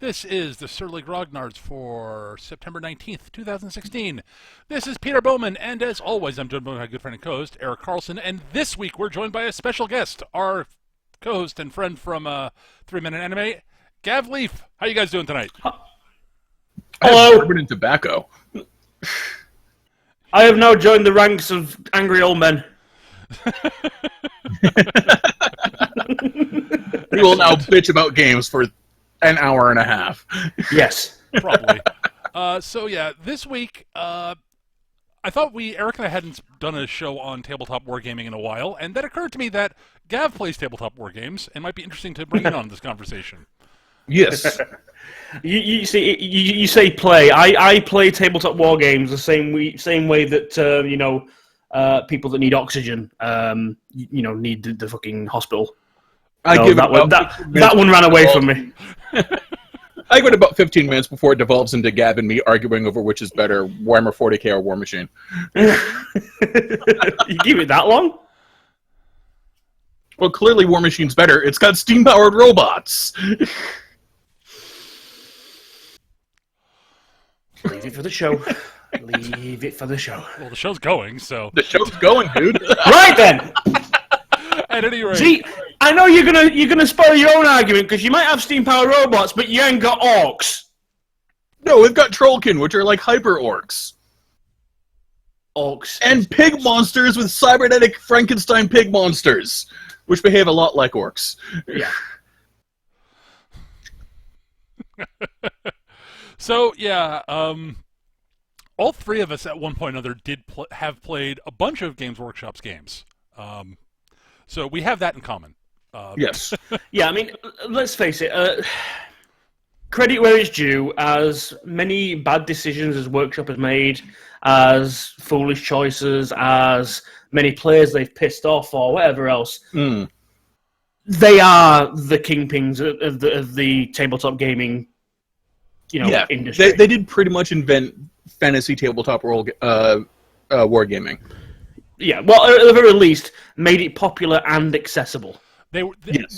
This is the Surly Grognards for September 19th, 2016. This is Peter Bowman, and as always, I'm joined by my good friend and co-host, Eric Carlson, and this week we're joined by a special guest, our co-host and friend from 3 Minute Anime, Gav Leaf. How you guys doing tonight? Hello. Bourbon and tobacco. I have now joined the ranks of angry old men. We will now bitch about games for an hour and a half. Yes. Probably. So yeah, this week, I thought Eric and I hadn't done a show on tabletop wargaming in a while, and then it occurred to me that Gav plays tabletop wargames, and might be interesting to bring in on this conversation. Yes. You see, you say play. I play tabletop war games the same way that people that need oxygen, need the fucking hospital. That one ran away from me. I give it about 15 minutes before it devolves into Gav and me arguing over which is better, Warhammer 40k or War Machine. You give it that long? Well, clearly War Machine's better. It's got steam-powered robots. Leave it for the show. Leave it for the show. Well, the show's going, so... The show's going, dude. Right then! At any rate... See, I know you're gonna spoil your own argument, because you might have steam-powered robots, but you ain't got orcs. No, we've got Trollkin, which are like hyper-orcs. Orcs. And pig monsters with cybernetic Frankenstein pig monsters, which behave a lot like orcs. Yeah. So, yeah, all three of us at one point or another have played a bunch of Games Workshop's games. So we have that in common. Yes. Yeah, I mean, let's face it. Credit where it's due, as many bad decisions as Workshop has made, as foolish choices, as many players they've pissed off or whatever else. They are the kingpins of the tabletop gaming industry. They did pretty much invent fantasy tabletop wargaming. Yeah, well, at the very least, made it popular and accessible.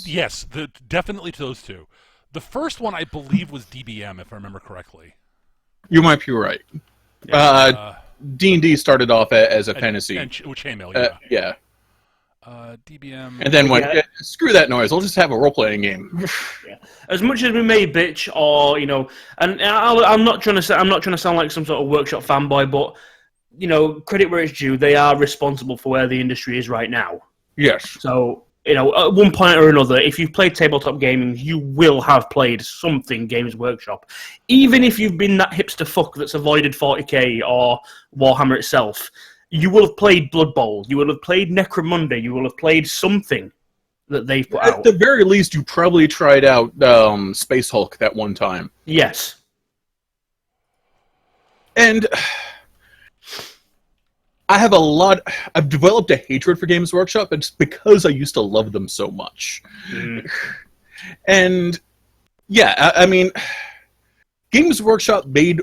Yes, definitely to those two. The first one, I believe, was DBM, if I remember correctly. You might be right. D&D started off as a fantasy. With chainmail, yeah. Yeah. DBM... And then screw that noise, we'll just have a role-playing game. Yeah. As much as we may bitch, or, and I'm not trying to sound like some sort of Workshop fanboy, but, credit where it's due, they are responsible for where the industry is right now. Yes. So, at one point or another, if you've played tabletop gaming, you will have played something Games Workshop. Even if you've been that hipster fuck that's avoided 40k or Warhammer itself, you will have played Blood Bowl, you will have played Necromunda, you will have played something that they've put out. At the very least, you probably tried out Space Hulk that one time. Yes. And I've developed a hatred for Games Workshop, but it's because I used to love them so much. And, yeah, I mean, Games Workshop made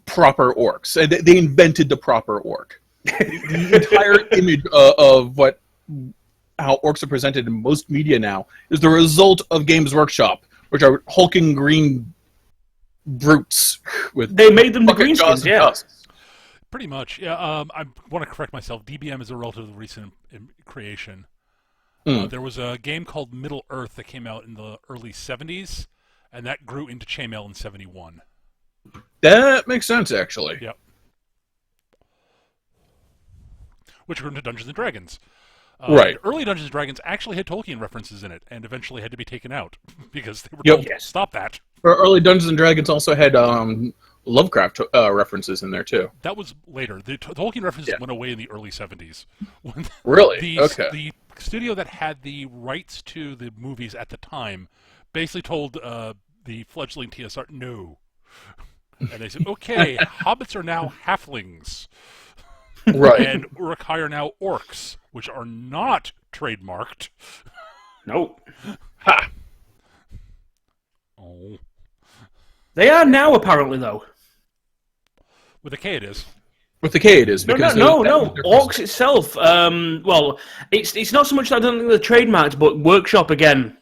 proper orcs. They invented the proper orc. The entire image of how orcs are presented in most media now is the result of Games Workshop, which are hulking green brutes with... They made them the greenskins, yeah. Tusks. Pretty much, yeah. I want to correct myself. DBM is a relatively recent creation. There was a game called Middle Earth that came out in the early 70s, and that grew into chainmail in 71. That makes sense, actually. Yep. Which grew into Dungeons & Dragons. Right. Early Dungeons & Dragons actually had Tolkien references in it, and eventually had to be taken out, because they were told, stop that. Early Dungeons & Dragons also had Lovecraft references in there, too. That was later. The Tolkien references went away in the early 70s. Really? Okay. The studio that had the rights to the movies at the time basically told the fledgling TSR, no. And they said, okay, hobbits are now halflings. Right. And Uruk-hai are now orcs, which are not trademarked. Nope. Ha! Oh. They are now, apparently, though. With a K it is. With the K it is. Because no. Orcs itself, well, it's not so much that I don't think they're trademarked, but Workshop, again,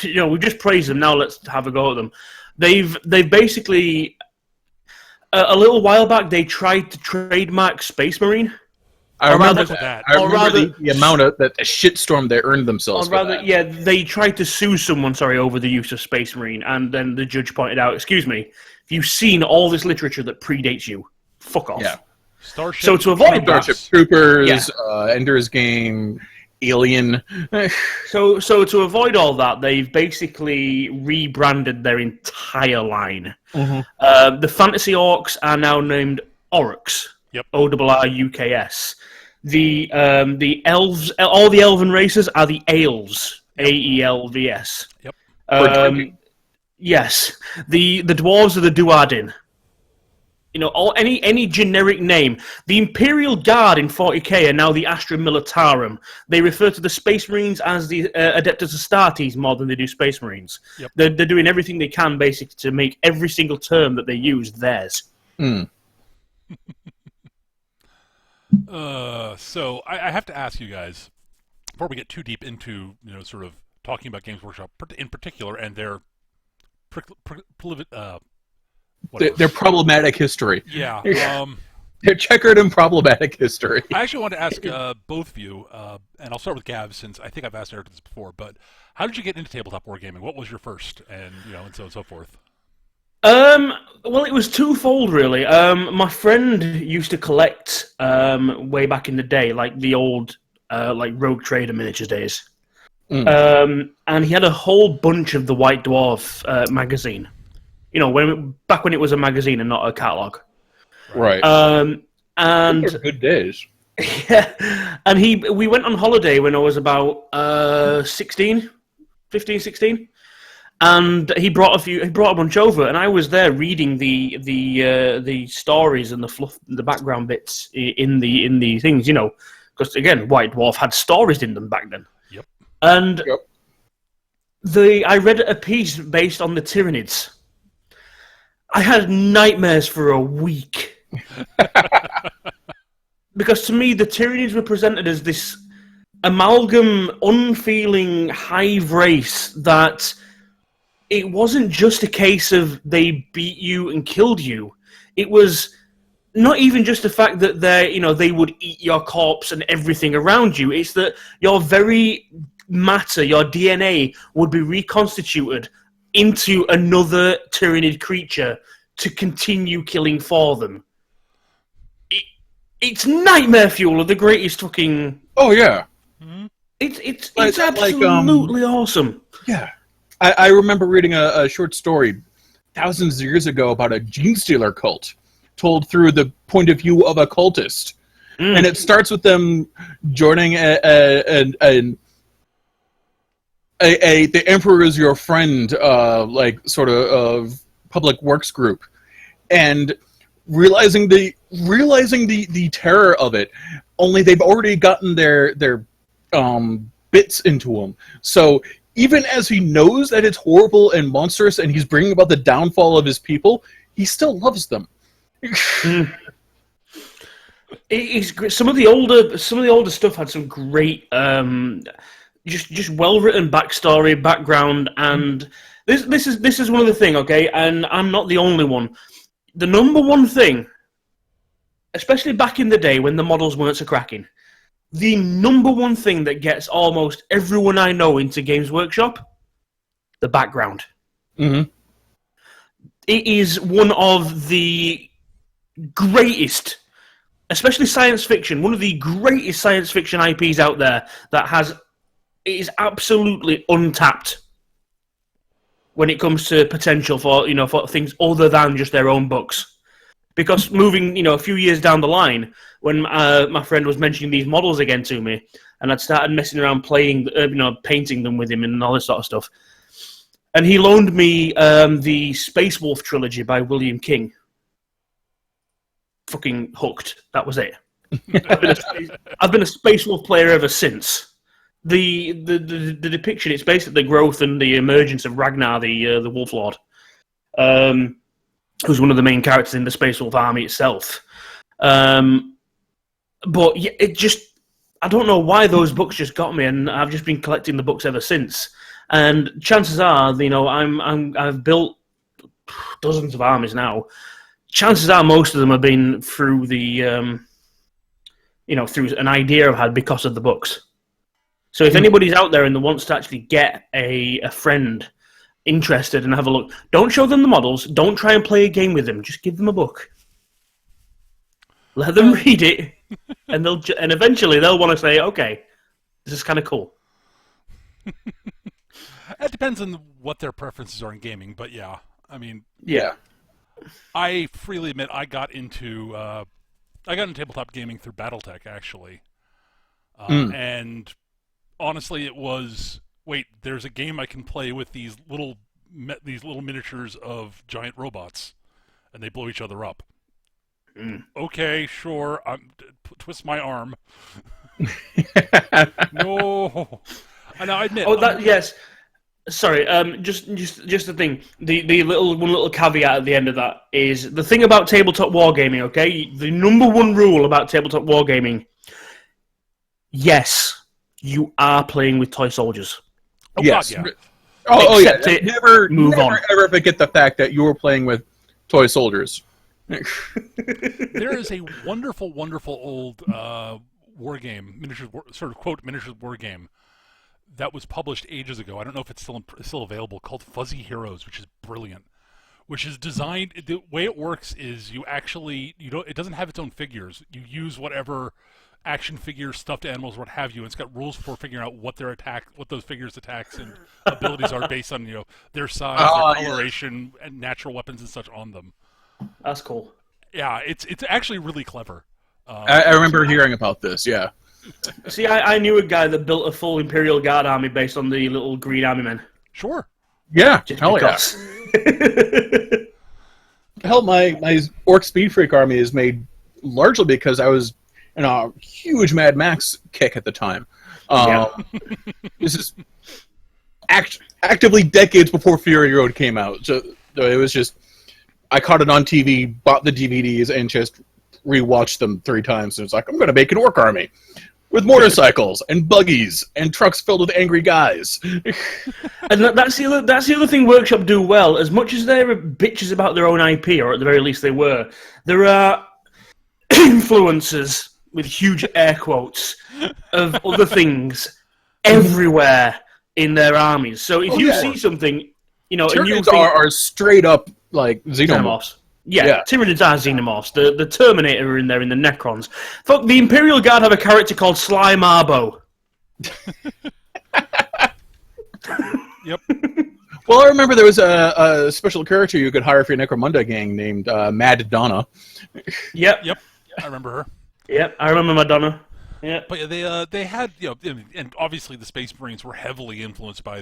we just praise them, now let's have a go at them. They've basically a little while back they tried to trademark Space Marine. I remember rather- that. or I remember rather- the amount of that shitstorm they earned themselves. Or for rather, that. yeah, they tried to sue someone, over the use of Space Marine, and then the judge pointed out, excuse me, if you've seen all this literature that predates you, fuck off. Yeah. Starship. So to avoid that, Starship Troopers, Ender's Game, Alien. so to avoid all that, they've basically rebranded their entire line. Mm-hmm. The Fantasy Orcs are now named Orcs. Yep. ORRUKS. The elves, all the elven races are the Aelves. AELVS. Yep. Yes. The dwarves are the Duardin. You know, any generic name. The Imperial Guard in 40k are now the Astra Militarum. They refer to the Space Marines as the Adeptus Astartes more than they do Space Marines. Yep. They're doing everything they can, basically, to make every single term that they use theirs. Mm. So I have to ask you guys, before we get too deep into, sort of talking about Games Workshop in particular and their Their problematic history. Yeah. Their checkered and problematic history. I actually want to ask both of you, and I'll start with Gav, since I think I've asked Eric this before, but how did you get into tabletop wargaming? What was your first, and so on and so forth? Well, it was twofold, really. My friend used to collect way back in the day, like the old like Rogue Trader miniatures days. And he had a whole bunch of the White Dwarf magazine. Back when it was a magazine and not a catalog. Right. And Those are good days. yeah, and we went on holiday when I was about 15, 16. And he brought a bunch over, and I was there reading the stories and the fluff, the background bits in the things, because again, White Dwarf had stories in them back then. Yep. And I read a piece based on the Tyranids. I had nightmares for a week because to me the Tyranids were presented as this amalgam, unfeeling hive race that. It wasn't just a case of they beat you and killed you. It was not even just the fact that they would eat your corpse and everything around you. It's that your very matter, your DNA, would be reconstituted into another Tyranid creature to continue killing for them. It's nightmare fuel of the greatest fucking... Oh, yeah. It's absolutely awesome. Yeah. I remember reading a short story thousands of years ago about a gene stealer cult told through the point of view of a cultist. And it starts with them joining the Emperor is Your Friend, sort of public works group, and realizing the terror of it. Only they've already gotten their bits into them. So even as he knows that it's horrible and monstrous, and he's bringing about the downfall of his people, he still loves them. It's great. Some of the older stuff had some great, just well written background, and this is one of the thing. Okay, and I'm not the only one. The number one thing, especially back in the day when the models weren't so cracking, the number one thing that gets almost everyone I know into Games Workshop, the background. Mm-hmm. It is one of the greatest, especially science fiction, one of the greatest science fiction IPs out there it is absolutely untapped when it comes to potential for things other than just their own books. Because moving, a few years down the line, when my friend was mentioning these models again to me, and I'd started messing around playing, painting them with him and all this sort of stuff, and he loaned me the Space Wolf trilogy by William King. Fucking hooked. That was it. I've been a Space Wolf player ever since. The depiction, it's basically the growth and the emergence of Ragnar, the Wolf Lord. Who's one of the main characters in the Space Wolf army itself. But yeah, I don't know why those books just got me, and I've just been collecting the books ever since. And chances are, I've built dozens of armies now. Chances are most of them have been through the, through an idea I've had because of the books. So if anybody's out there and wants to actually get a friend interested and have a look, don't show them the models. Don't try and play a game with them. Just give them a book. Let them read it, and eventually they'll want to say, "Okay, this is kind of cool." It depends on what their preferences are in gaming, but yeah, I mean, Yeah. I freely admit I got into tabletop gaming through BattleTech actually, and honestly, it was there's a game I can play with these little miniatures of giant robots, and they blow each other up. Okay, sure. Twist my arm. No. And I admit. Yes. Sorry. Just the thing. The little caveat at the end of that is the thing about tabletop wargaming. Okay, the number one rule about tabletop wargaming. Yes, you are playing with toy soldiers. Oh, yes. God, yeah. Accept it. Never Move on. ever forget the fact that you were playing with toy soldiers. There is a wonderful, wonderful old war game, miniatures war game that was published ages ago. I don't know if it's still available. Called Fuzzy Heroes, which is brilliant. Which is designed. The way it works is it doesn't have its own figures. You use whatever action figures, stuffed animals, what have you. And it's got rules for figuring out what those figures' attacks and abilities are based on their size, their coloration, and natural weapons and such on them. That's cool. Yeah, it's actually really clever. I remember hearing about this, yeah. See, I knew a guy that built a full Imperial Guard army based on the little green army men. Sure. Yeah, Just hell because. yeah. Hell, my Orc Speed Freak army is made largely because I was in a huge Mad Max kick at the time. This is actively decades before Fury Road came out. So it was just... I caught it on TV, bought the DVDs, and just rewatched them 3 times. And it's like, I'm going to make an orc army with motorcycles and buggies and trucks filled with angry guys. And that's the other thing Workshop do well. As much as they're bitches about their own IP, or at the very least they were, there are influences with huge air quotes of other things everywhere in their armies. So if you see something, Tyranids are straight up like xenomorphs. Yeah, Tyranids are xenomorphs. The Terminator are in there in the Necrons. Fuck, the Imperial Guard have a character called Sly Marbo. Yep. Well, I remember there was a special character you could hire for your Necromunda gang named Mad Donna. Yep. I remember her. Yep, I remember Madonna. Yeah. But they had and obviously the Space Marines were heavily influenced by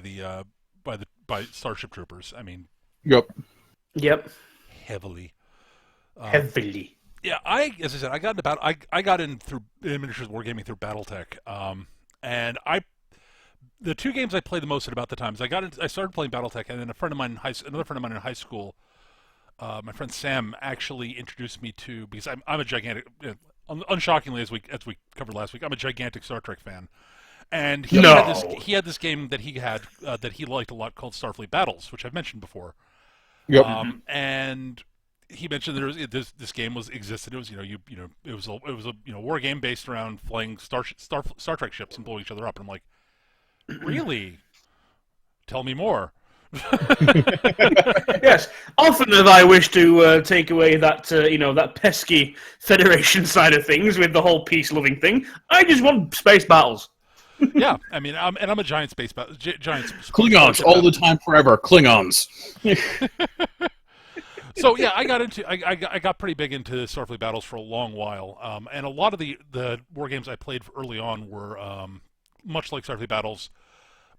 by Starship Troopers. I mean. Yep. Heavily. Heavily. Yeah, as I said, I got in through miniatures wargaming through BattleTech, and the 2 games I played the most at about the time is I started playing BattleTech, and then another friend of mine in high school, my friend Sam, actually introduced me to, because I'm a gigantic, unshockingly as we covered last week, I'm a gigantic Star Trek fan. And he had this game that he had that he liked a lot called Starfleet Battles, which I've mentioned before. Yep. And he mentioned this game existed. It was it was a war game based around flying Star Trek ships and blowing each other up. And I'm like, really? Tell me more. Yes, often have I wished to take away that that pesky Federation side of things with the whole peace-loving thing. I just want space battles. Yeah, I mean, I'm a giant space battle. Klingons all the time, forever. Klingons. So yeah, I got pretty big into Starfleet Battles for a long while, and a lot of the war games I played early on were much like Starfleet Battles,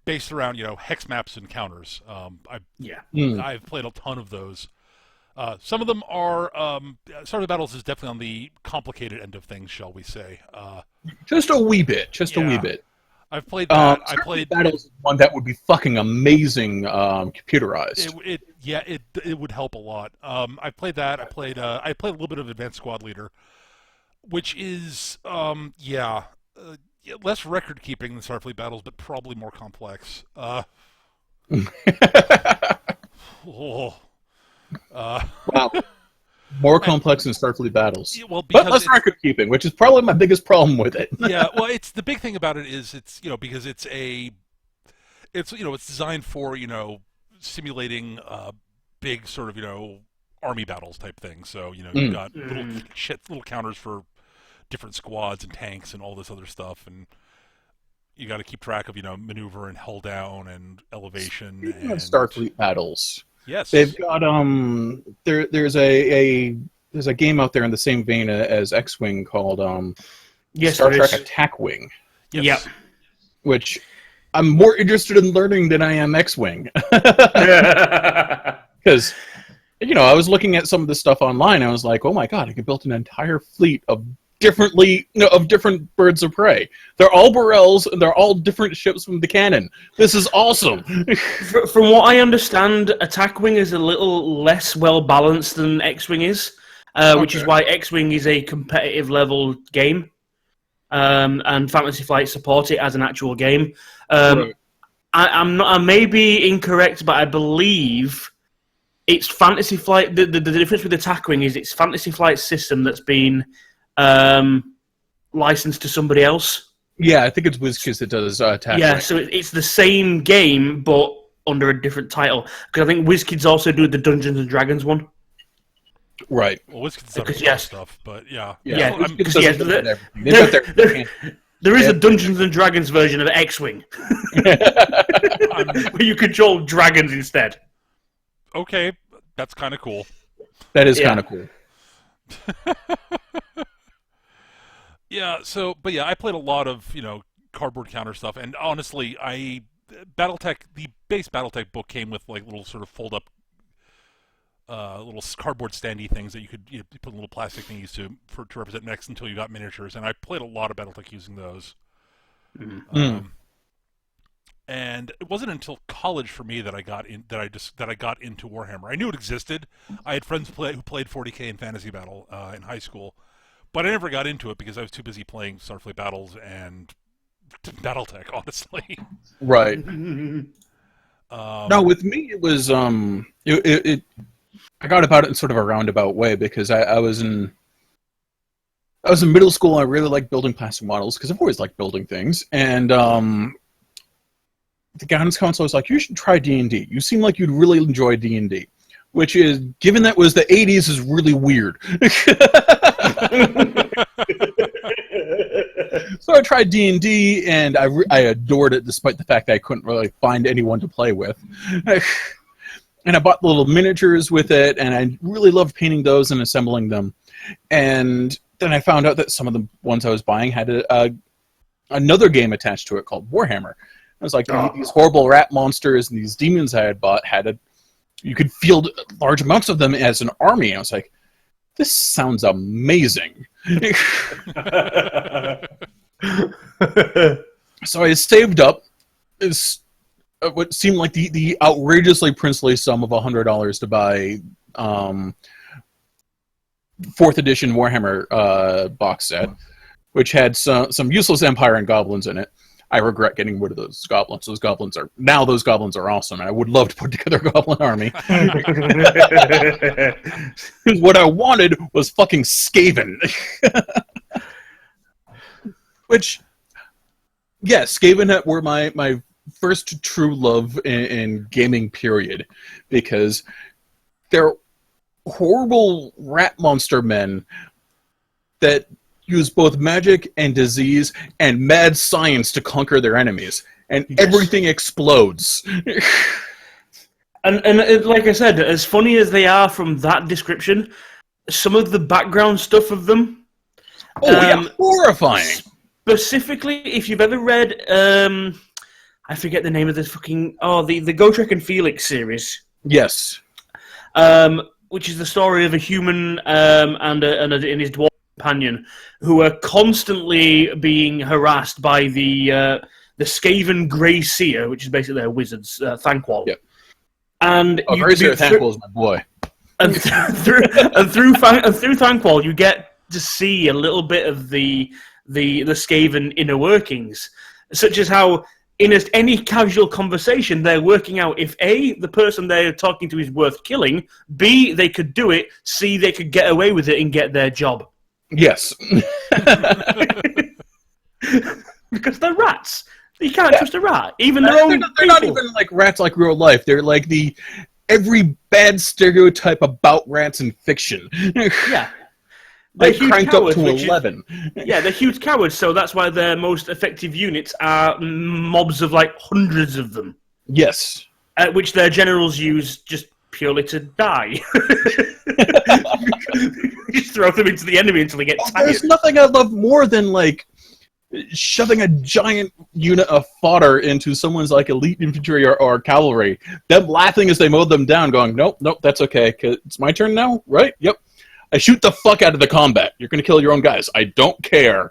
based around hex maps and counters. I've played a ton of those. Some of them are Starfleet Battles is definitely on the complicated end of things, shall we say? Just a wee bit. Just a wee bit. I've played that. I played Battles is one that would be fucking amazing computerized. It would help a lot. I played that. I played a little bit of Advanced Squad Leader, which is less record keeping than Starfleet Battles, but probably more complex. Wow. More complex than Starfleet battles. Well, but less record keeping, which is probably my biggest problem with it. Yeah, well, it's the big thing about it is it's because it's designed for simulating big sort of army battles type thing. So you've got little counters for different squads and tanks and all this other stuff, and you got to keep track of maneuver and hull down and elevation. Speaking of Starfleet battles, yes, they've got there's a game out there in the same vein as X-Wing called Star Trek Attack Wing. Yes. Yep. Which I'm more interested in learning than I am X-Wing. Because I was looking at some of the stuff online. I was like, oh my god, I could build an entire fleet of different birds of prey. They're all Borels, and they're all different ships from the canon. This is awesome. From what I understand, Attack Wing is a little less well balanced than X-Wing is, which is why X-Wing is a competitive level game, and Fantasy Flight support it as an actual game. Right. I may be incorrect, but I believe it's Fantasy Flight. The difference with Attack Wing is it's Fantasy Flight's system that's been licensed to somebody else. Yeah, I think it's WizKids that does Attack Wing. So it's the same game, but under a different title. Because I think WizKids also do the Dungeons and Dragons one. Right. Well, WizKids does other stuff, but yeah. There is a Dungeons and Dragons version of X-Wing where you control dragons instead. Okay, that's kind of cool. That is kind of cool. Yeah, I played a lot of, cardboard counter stuff, and honestly, the base Battletech book came with, like, little sort of fold-up, little cardboard standy things that you could put little plastic things to represent mechs until you got miniatures, and I played a lot of Battletech using those. And it wasn't until college for me that I got into Warhammer. I knew it existed. I had friends who played 40K in Fantasy Battle in high school, but I never got into it because I was too busy playing Starfleet Battles and Battletech, honestly. Right. No, with me it was I got about it in sort of a roundabout way because I was in middle school and I really liked building plastic models because I've always liked building things, and the guidance counselor was like, you should try D&D. You seem like you'd really enjoy D&D. Which is, given that was the 80s, is really weird. So I tried D&D, and I adored it, despite the fact that I couldn't really find anyone to play with. And I bought the little miniatures with it, and I really loved painting those and assembling them. And then I found out that some of the ones I was buying had another game attached to it called Warhammer. I was like, these horrible rat monsters and these demons I had bought you could field large amounts of them as an army. I was like, this sounds amazing. So I saved up what seemed like the outrageously princely sum of $100 to buy 4th edition Warhammer box set, which had some useless Empire and goblins in it. I regret getting rid of those goblins. Those goblins are awesome, and I would love to put together a goblin army. What I wanted was fucking Skaven. Which, yeah, Skaven were my first true love in gaming, period. Because they're horrible rat monster men that use both magic and disease and mad science to conquer their enemies. And everything explodes. And like I said, as funny as they are from that description, some of the background stuff of them... horrifying! Specifically, if you've ever read... I forget the name of this fucking... the Gotrek and Felix series. Yes. Which is the story of a human and his dwarf companion who are constantly being harassed by the Skaven Grey Seer, which is basically their wizards, Thanquol. Yep. And Thanquol is my boy. And through Thanquol, you get to see a little bit of the Skaven inner workings, such as how in any casual conversation, they're working out if A, the person they're talking to is worth killing, B, they could do it, C, they could get away with it and get their job. Yes. Because they're rats. You can't trust a rat, even though they're not even like rats like real life. They're like every bad stereotype about rats in fiction. Yeah. They cranked up to 11. Yeah, they're huge cowards, so that's why their most effective units are mobs of like hundreds of them. Yes. Which their generals use just purely to die. Just throw them into the enemy until they get tired. There's nothing I love more than like shoving a giant unit of fodder into someone's like elite infantry or cavalry. Them laughing as they mow them down, going, "Nope, that's okay. 'Cause it's my turn now, right? Yep. I shoot the fuck out of the combat. You're going to kill your own guys. I don't care."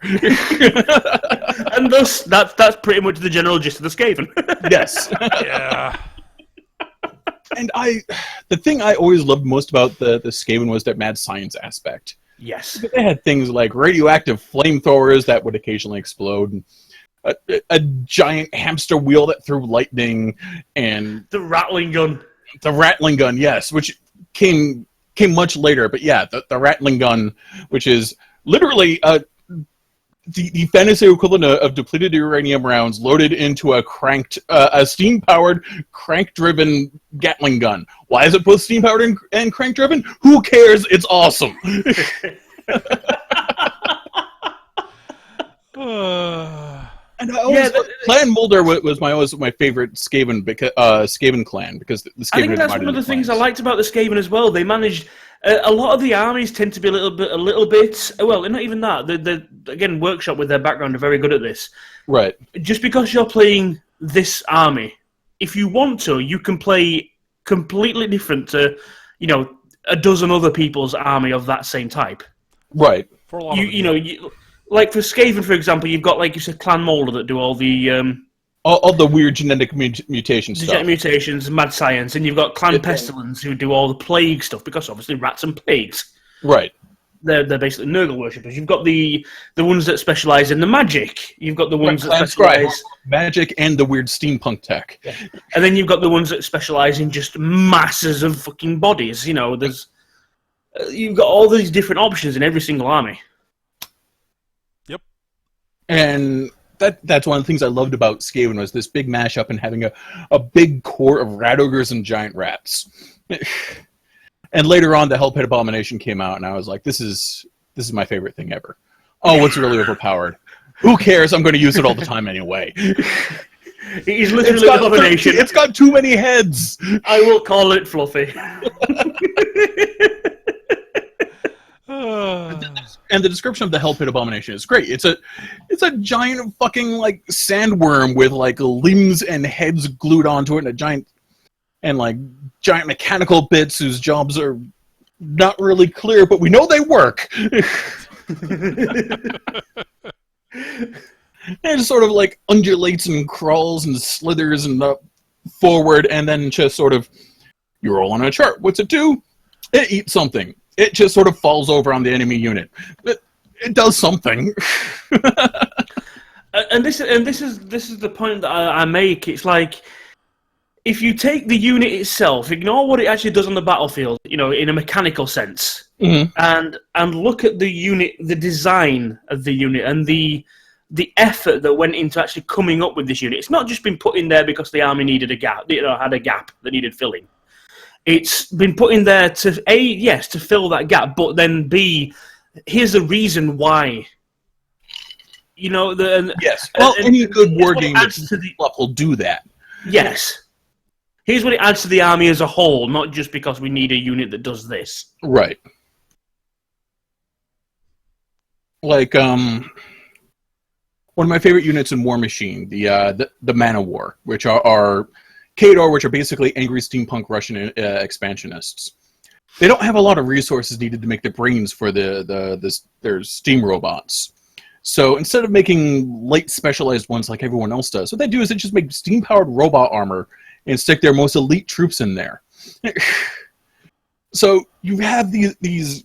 And thus, that's pretty much the general gist of the Skaven. Yes. Yeah. And the thing I always loved most about the Skaven was their mad science aspect. Yes. They had things like radioactive flamethrowers that would occasionally explode, and a giant hamster wheel that threw lightning, and The rattling gun. the rattling gun, yes, which came much later. But yeah, the rattling gun, which is literally the fantasy equivalent of depleted uranium rounds loaded into a steam-powered, crank-driven Gatling gun. Why is it both steam-powered and crank-driven? Who cares? It's awesome. And I always Clan Mulder was my favorite Skaven Skaven clan, because the Skaven I think that's one of the things I liked about the Skaven as well. They managed a lot of the armies tend to be a little bit. Well, not even that. The again, Workshop with their background are very good at this. Right. Just because you're playing this army, if you want to, you can play completely different to, a dozen other people's army of that same type. Right. For a lot of them. Like for Skaven, for example, you've got, like you said, Clan Molder that do all the all the weird genetic mutation stuff. genetic mutations, mad science, and you've got Clan Pestilence who do all the plague stuff, because obviously rats and plagues. Right. They're basically Nurgle worshippers. You've got the ones that specialize in the magic. You've got the ones that specialize magic and the weird steampunk tech. Yeah. And then you've got the ones that specialize in just masses of fucking bodies. There's you've got all these different options in every single army. Yep. And that's one of the things I loved about Skaven, was this big mashup and having a big core of rat ogres and giant rats. And later on, the Hell Pit Abomination came out, and I was like, this is my favorite thing ever. Oh, it's really overpowered. Who cares? I'm going to use it all the time anyway. It is literally an abomination. It's got too many heads. I will call it Fluffy. And the description of the Hell Pit Abomination is great. It's a giant fucking like sandworm with like limbs and heads glued onto it, and giant mechanical bits whose jobs are not really clear, but we know they work. And it sort of like undulates and crawls and slithers and up forward, and then just sort of, you roll on a chart. What's it do? It eats something. It just sort of falls over on the enemy unit. It does something. And this is the point that I make. It's like, if you take the unit itself, ignore what it actually does on the battlefield, in a mechanical sense, and look at the unit, the design of the unit, and the effort that went into actually coming up with this unit. It's not just been put in there because the army needed a gap, had a gap that needed filling. It's been put in there to A, yes, to fill that gap, but then B, here's the reason why. Yes. Well, any good wargame will do that. Yes. Here's what it adds to the army as a whole, not just because we need a unit that does this. Right. Like, one of my favorite units in War Machine, the Man of War, which are Khador, which are basically angry steampunk Russian expansionists. They don't have a lot of resources needed to make the brains for their steam robots. So instead of making light specialized ones like everyone else does, what they do is they just make steam-powered robot armor and stick their most elite troops in there. So you have these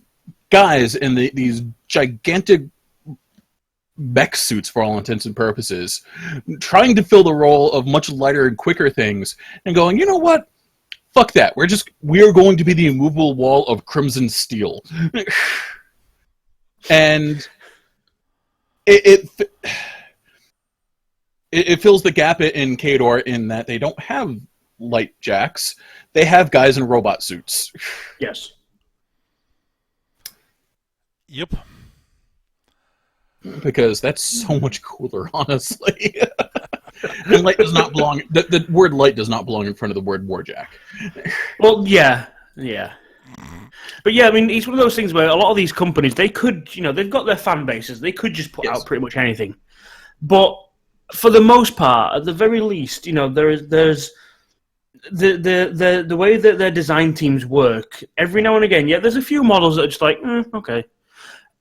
guys in these gigantic mech suits for all intents and purposes, trying to fill the role of much lighter and quicker things, and going, you know what? Fuck that. We're going to be the immovable wall of crimson steel. And it fills the gap in Khador in that they don't have light jacks. They have guys in robot suits. Yes. Yep. Because that's so much cooler, honestly. And light does not belong. The word light does not belong in front of the word warjack. Well, yeah. But yeah, I mean, it's one of those things where a lot of these companies, they could, they've got their fan bases. They could just put out pretty much anything. But for the most part, at the very least, there's the way that their design teams work. Every now and again, there's a few models that are just like, okay.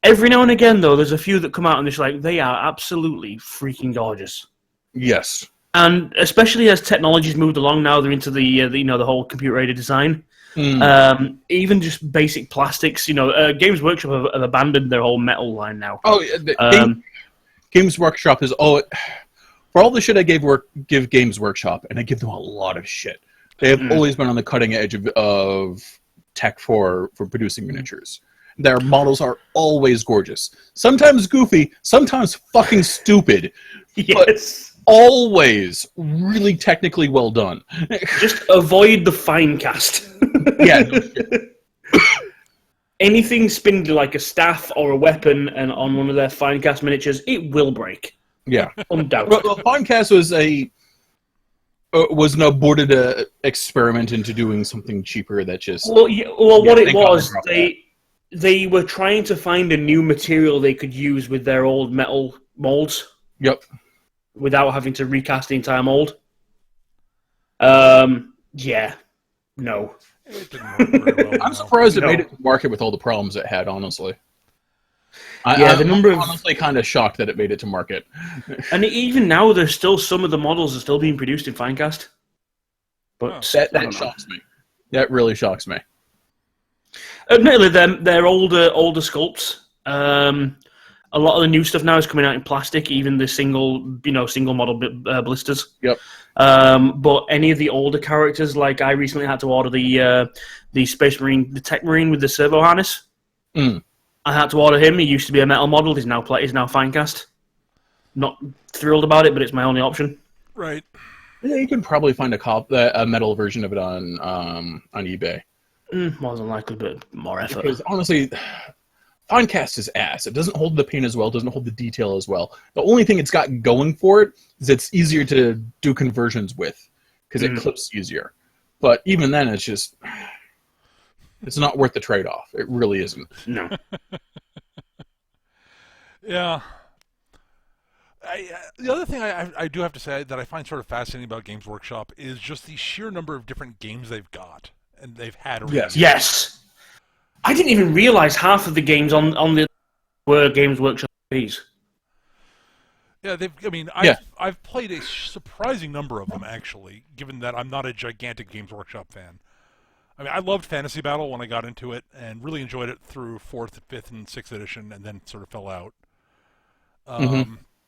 Every now and again, though, there's a few that come out and it's like, they are absolutely freaking gorgeous. Yes. And especially as technology's moved along now, they're into the whole computer-aided design. Even just basic plastics. Games Workshop have abandoned their whole metal line now. Oh, Games Workshop is for all the shit I give Games Workshop, and I give them a lot of shit. They have always been on the cutting edge of tech for producing miniatures. Their models are always gorgeous. Sometimes goofy, sometimes fucking stupid. Yes. But always really technically well done. Just avoid the fine cast. Yeah. No shit. Anything spindly like a staff or a weapon and on one of their fine cast miniatures, it will break. Yeah. Undoubtedly. Well, Finecast was an aborted experiment into doing something cheaper that just... What it was, they were trying to find a new material they could use with their old metal molds. Yep. Without having to recast the entire mold. No. It didn't work very well. I'm surprised it made it to market with all the problems it had, honestly. I'm honestly kind of shocked that it made it to market. And even now, there's still some of the models are still being produced in Finecast. But that shocks me. That really shocks me. Admittedly, they're older sculpts. A lot of the new stuff now is coming out in plastic, even the single model blisters. Yep. But any of the older characters, like I recently had to order the Space Marine, the Tech Marine with the servo harness. I had to order him. He used to be a metal model. He's now Finecast. Not thrilled about it, but it's my only option. Right. Yeah, you could probably find a metal version of it on eBay. More than likely, but more effort. Because honestly, Finecast is ass. It doesn't hold the paint as well, doesn't hold the detail as well. The only thing it's got going for it is it's easier to do conversions with, because it clips easier. But even then, it's not worth the trade-off. It really isn't. No. Yeah. The other thing I do have to say that I find sort of fascinating about Games Workshop is just the sheer number of different games they've got and they've had around. Yes. I didn't even realize half of the games on the were Games Workshop IPs. Yeah, I've played a surprising number of them, actually, given that I'm not a gigantic Games Workshop fan. I mean, I loved Fantasy Battle when I got into it, and really enjoyed it through 4th, 5th, and 6th edition, and then sort of fell out.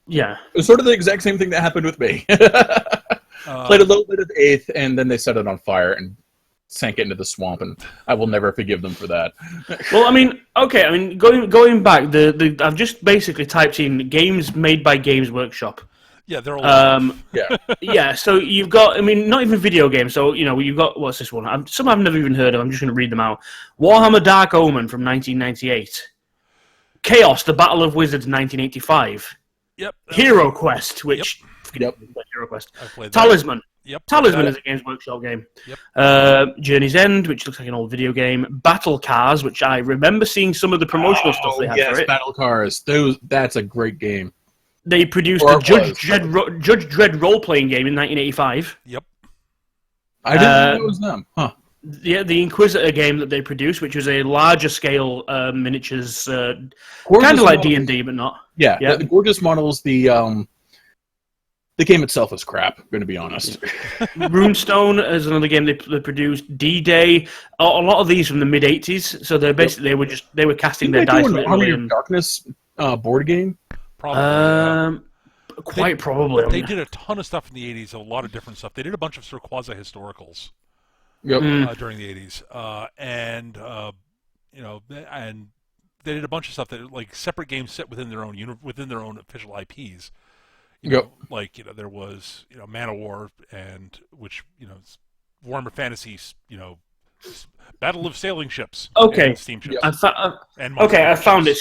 Yeah. It was sort of the exact same thing that happened with me. Played a little bit of 8th, and then they set it on fire and sank it into the swamp, and I will never forgive them for that. Well, going back, I've just basically typed in games made by Games Workshop. Yeah, they're all yeah. So you've got, not even video games. So you've got, what's this one? Some I've never even heard of. I'm just going to read them out. Warhammer Dark Omen from 1998. Chaos: The Battle of Wizards 1985. Yep. Hero Quest, which Yep. Hero Quest. I played that. Talisman. Yep. Talisman is a Games Workshop game. Yep. Journey's End, which looks like an old video game. Battle Cars, which I remember seeing some of the promotional stuff they had for it. Battle Cars. That's a great game. They produced the Judge Dredd role-playing game in 1985. Yep. I didn't know it was them. Huh. Yeah, the Inquisitor game that they produced, which was a larger scale miniatures, kind of like D&D, but not. Yeah, yeah. The gorgeous models, the game itself is crap, I'm going to be honest. Runestone is another game they produced. D-Day, a lot of these from the mid-80s. So they're basically they were casting their dice. An Army of Darkness board game. Probably. Quite probably. They did a ton of stuff in the 80s, a lot of different stuff. They did a bunch of sort of quasi-historicals during the 80s. And they did a bunch of stuff that like separate games set within their own official IPs. There was Man of War, and which Warhammer Fantasy, Battle of Sailing Ships. Okay. And steamships. I found it.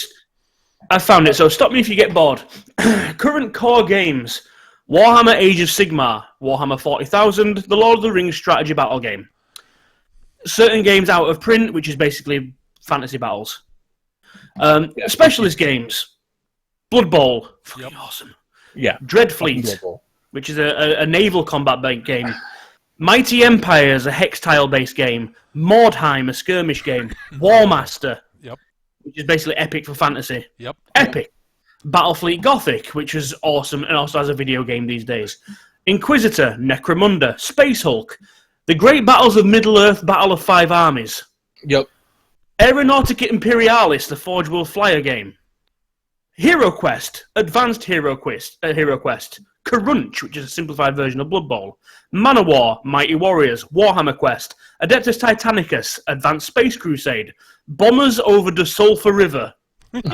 I found it. So stop me if you get bored. Current core games: Warhammer Age of Sigmar, Warhammer 40,000, the Lord of the Rings strategy battle game. Certain games out of print, which is basically fantasy battles. Specialist games: Blood Bowl, fucking awesome. Yeah. Dreadfleet, which is a naval combat game. Mighty Empires, a hex tile-based game. Mordheim, a skirmish game. Warmaster, which is basically epic for fantasy. Epic. Battlefleet Gothic, which is awesome and also has a video game these days. Inquisitor, Necromunda, Space Hulk, The Great Battles of Middle-earth, Battle of Five Armies. Aeronautica Imperialis, the Forge World Flyer game. Hero Quest, Advanced Hero Quest, Crunch, which is a simplified version of Blood Bowl, Manowar, Mighty Warriors, Warhammer Quest, Adeptus Titanicus, Advanced Space Crusade, Bombers over the Sulphur River. That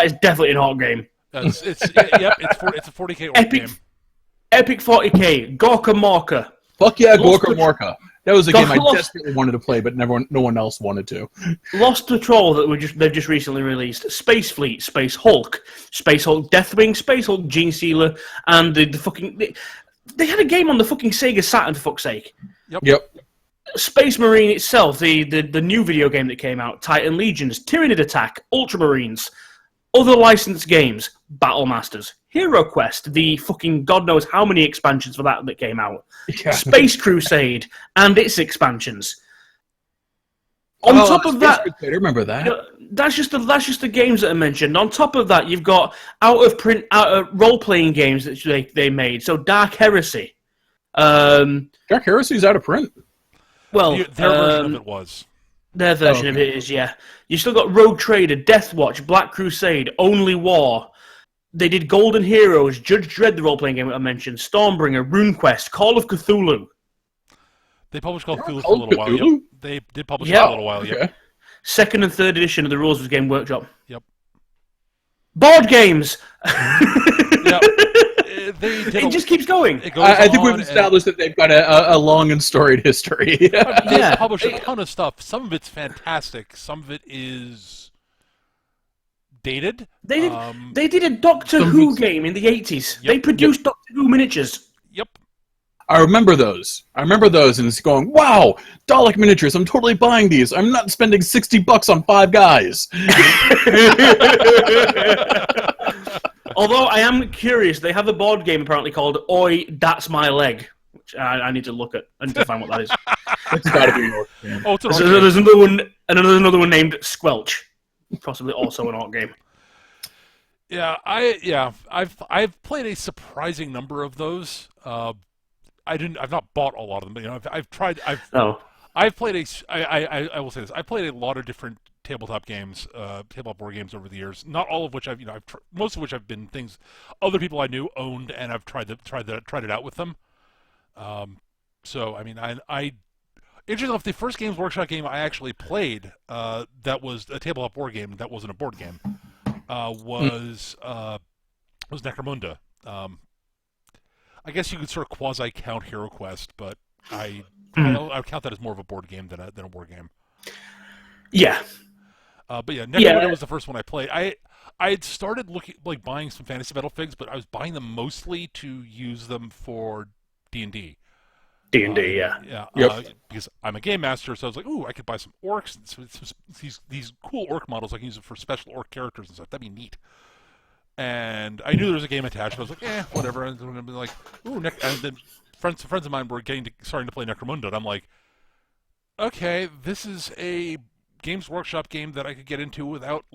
is definitely an hard game. It's a 40K orc game. Epic 40K, Gorka Morka. Fuck yeah, Gorka Morka. That was a game I desperately wanted to play, but no one else wanted to. Lost Patrol that they've just recently released. Space Fleet, Space Hulk, Deathwing, Space Hulk, Gene Sealer, and they had a game on the fucking Sega Saturn, for fuck's sake. Yep. Space Marine itself, the new video game that came out, Titan Legions, Tyranid Attack, Ultramarines, other licensed games, Battle Masters, Hero Quest, the fucking God knows how many expansions for that came out, Space Crusade, and its expansions. On top of that, I remember that. That's just the games that are mentioned. On top of that, you've got out of role playing games that they made. So Dark Heresy. Dark Heresy is out of print. Well, their version of it was. Their version of it is, yeah. You still got Rogue Trader, Death Watch, Black Crusade, Only War. They did Golden Heroes, Judge Dredd, the role-playing game that I mentioned, Stormbringer, RuneQuest, Call of Cthulhu. They published Call of Cthulhu for a little while. Yep. They did publish it for a little while. Yep. Okay. Second and third edition of the Rules of Game Workshop. Yep. Board games. Yep. It just keeps going. I think we've established that they've got a long and storied history. They publish a ton of stuff. Some of it's fantastic. Some of it is dated. They did a Doctor Who game in the 80s. They produced Doctor Who miniatures. Yep. I remember those, and it's going, wow, Dalek miniatures, I'm totally buying these. I'm not spending $60 on 5 guys. Although I am curious, they have a board game apparently called Oi, That's My Leg, which I need to look at. I need to find what that is. It's got to be an orc game. Oh, it's an orc game. There's another one, and another one named Squelch, possibly also an orc game. Yeah, I've played a surprising number of those. I've not bought a lot of them, but I've tried. I've played I will say this. I played a lot of different tabletop games, tabletop board games over the years. Not all of which most of which have been things other people I knew owned, and I've tried it out with them. So I mean, interesting enough, the first Games Workshop game I actually played that was a tabletop board game that wasn't a board game was Necromunda. I guess you could sort of quasi count Hero Quest, but I count that as more of a board game than a board game. Yeah. But yeah, Necromunda was the first one I played. I had started buying some fantasy battle figs, but I was buying them mostly to use them for D&D. D&D, yeah. Yeah. Yep. Because I'm a game master, so I was like, ooh, I could buy some orcs, these cool orc models. I can use them for special orc characters and stuff. That'd be neat. And I knew there was a game attached. But I was like, whatever. And I'd be like, ooh, and then friends of mine were starting to play Necromunda, and I'm like, okay, this is a Games Workshop game that I could get into without,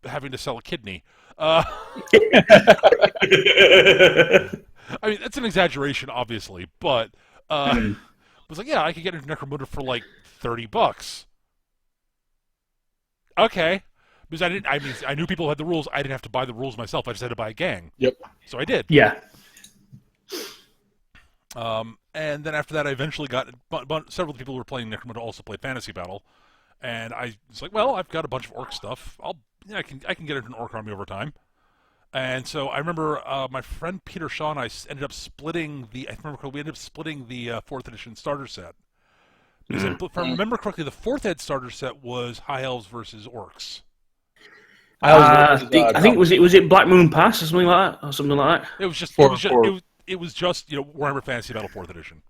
having to sell a kidney. I mean, that's an exaggeration, obviously, but I was like, yeah, I could get into Necromunda for $30. Okay. Because I knew people had the rules. I didn't have to buy the rules myself. I just had to buy a gang. Yep. So I did. Yeah. And then after that, I eventually got several people who were playing Necromunda also played Fantasy Battle, and I was like, well, I've got a bunch of orc stuff. I can get into an orc army over time. And so I remember my friend Peter Shaw and I ended up splitting we ended up splitting the 4th edition starter set. Because if I remember correctly, the 4th ed starter set was High Elves versus Orcs. I think was it Black Moon Pass or something like that, It was just it was just Warhammer Fantasy Battle 4th edition.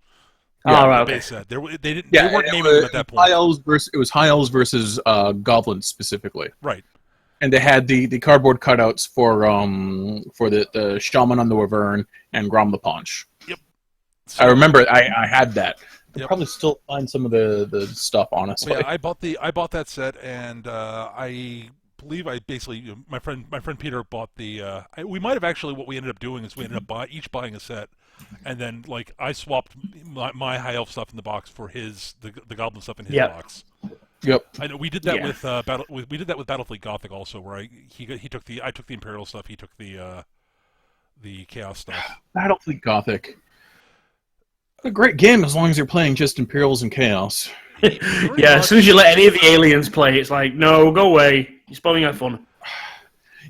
Yeah, right. The base set. They weren't it naming them at that point. It was High Elves versus Goblins specifically. Right. And they had the cardboard cutouts for the Shaman on the Wyvern and Grom the Paunch. Yep. So, I remember I had that. I'll Yep. probably still find some of the stuff, honestly. Yeah, I bought that set, and I believe I basically my friend Peter bought the. We might have actually what we ended up doing is we ended up each buying a set, and then like I swapped my High Elf stuff in the box for the Goblin stuff in his box. Yep. I know we did that we did that with Battlefleet Gothic also, where I took the Imperial stuff, he took the Chaos stuff. Battlefleet Gothic. A great game as long as you're playing just Imperials and Chaos. Yeah, as soon as you let any of the aliens play, it's like, no, go away. You're spoiling our fun.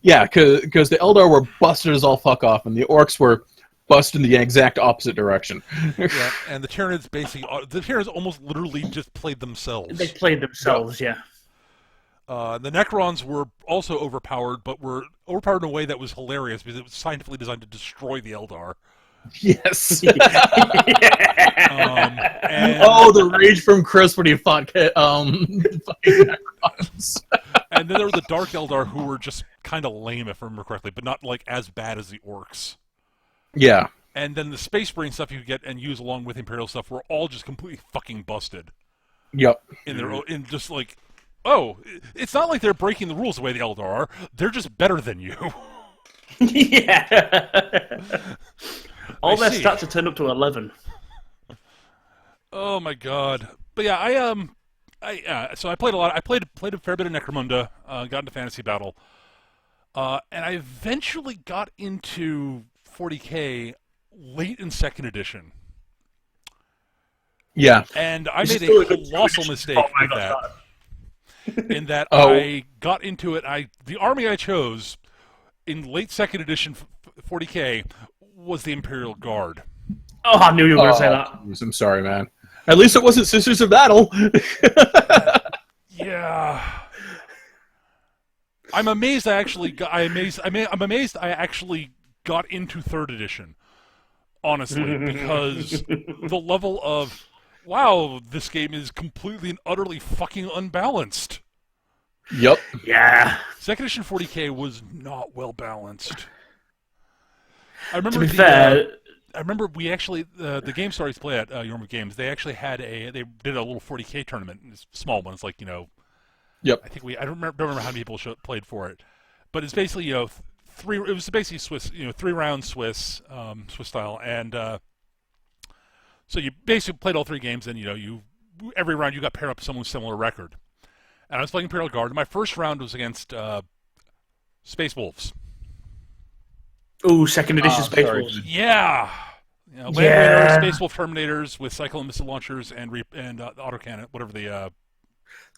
Yeah, because the Eldar were busted as all fuck off, and the Orcs were busted in the exact opposite direction. Yeah, and the Tyranids almost literally just played themselves. They played themselves, yeah. The Necrons were also overpowered, but were overpowered in a way that was hilarious because it was scientifically designed to destroy the Eldar. Yes. And, the rage from Chris when he fought fucking Necrons. And then there were the Dark Eldar who were just kind of lame, if I remember correctly, but not like as bad as the Orcs. Yeah. And then the Space Marine stuff you could get and use along with Imperial stuff were all just completely fucking busted. Yep. In just like, oh, it's not like they're breaking the rules the way the Eldar are. They're just better than you. Yeah. All their stats are turned up to 11. Oh my god! But yeah, so I played a lot. I played a fair bit of Necromunda. Got into Fantasy Battle, and I eventually got into 40K late in 2nd edition. Yeah. And I made a colossal mistake with that. In that I got into it. The army I chose in late 2nd edition 40K was the Imperial Guard. Oh, I knew you were going to say that. I'm sorry, man. At least it wasn't Sisters of Battle. Yeah. I'm amazed I actually got into 3rd edition. Honestly, because the level of wow, this game is completely and utterly fucking unbalanced. Yep. Yeah. 2nd edition 40K was not well balanced. I remember to be fair, I remember we actually the game stories play at Yormouth Games. They actually had they did a little 40K tournament, a small one. It's like Yep. I think I don't remember how many people played for it, but it's basically three. It was basically Swiss 3-round Swiss style, and so you basically played all 3 games, and every round you got paired up with someone with similar record. And I was playing Imperial Guard. And my first round was against Space Wolves. Ooh, 2nd edition Space Wolves. Yeah. Land Raiders, Space Wolf Terminators with Cyclone missile launchers and autocannon, whatever the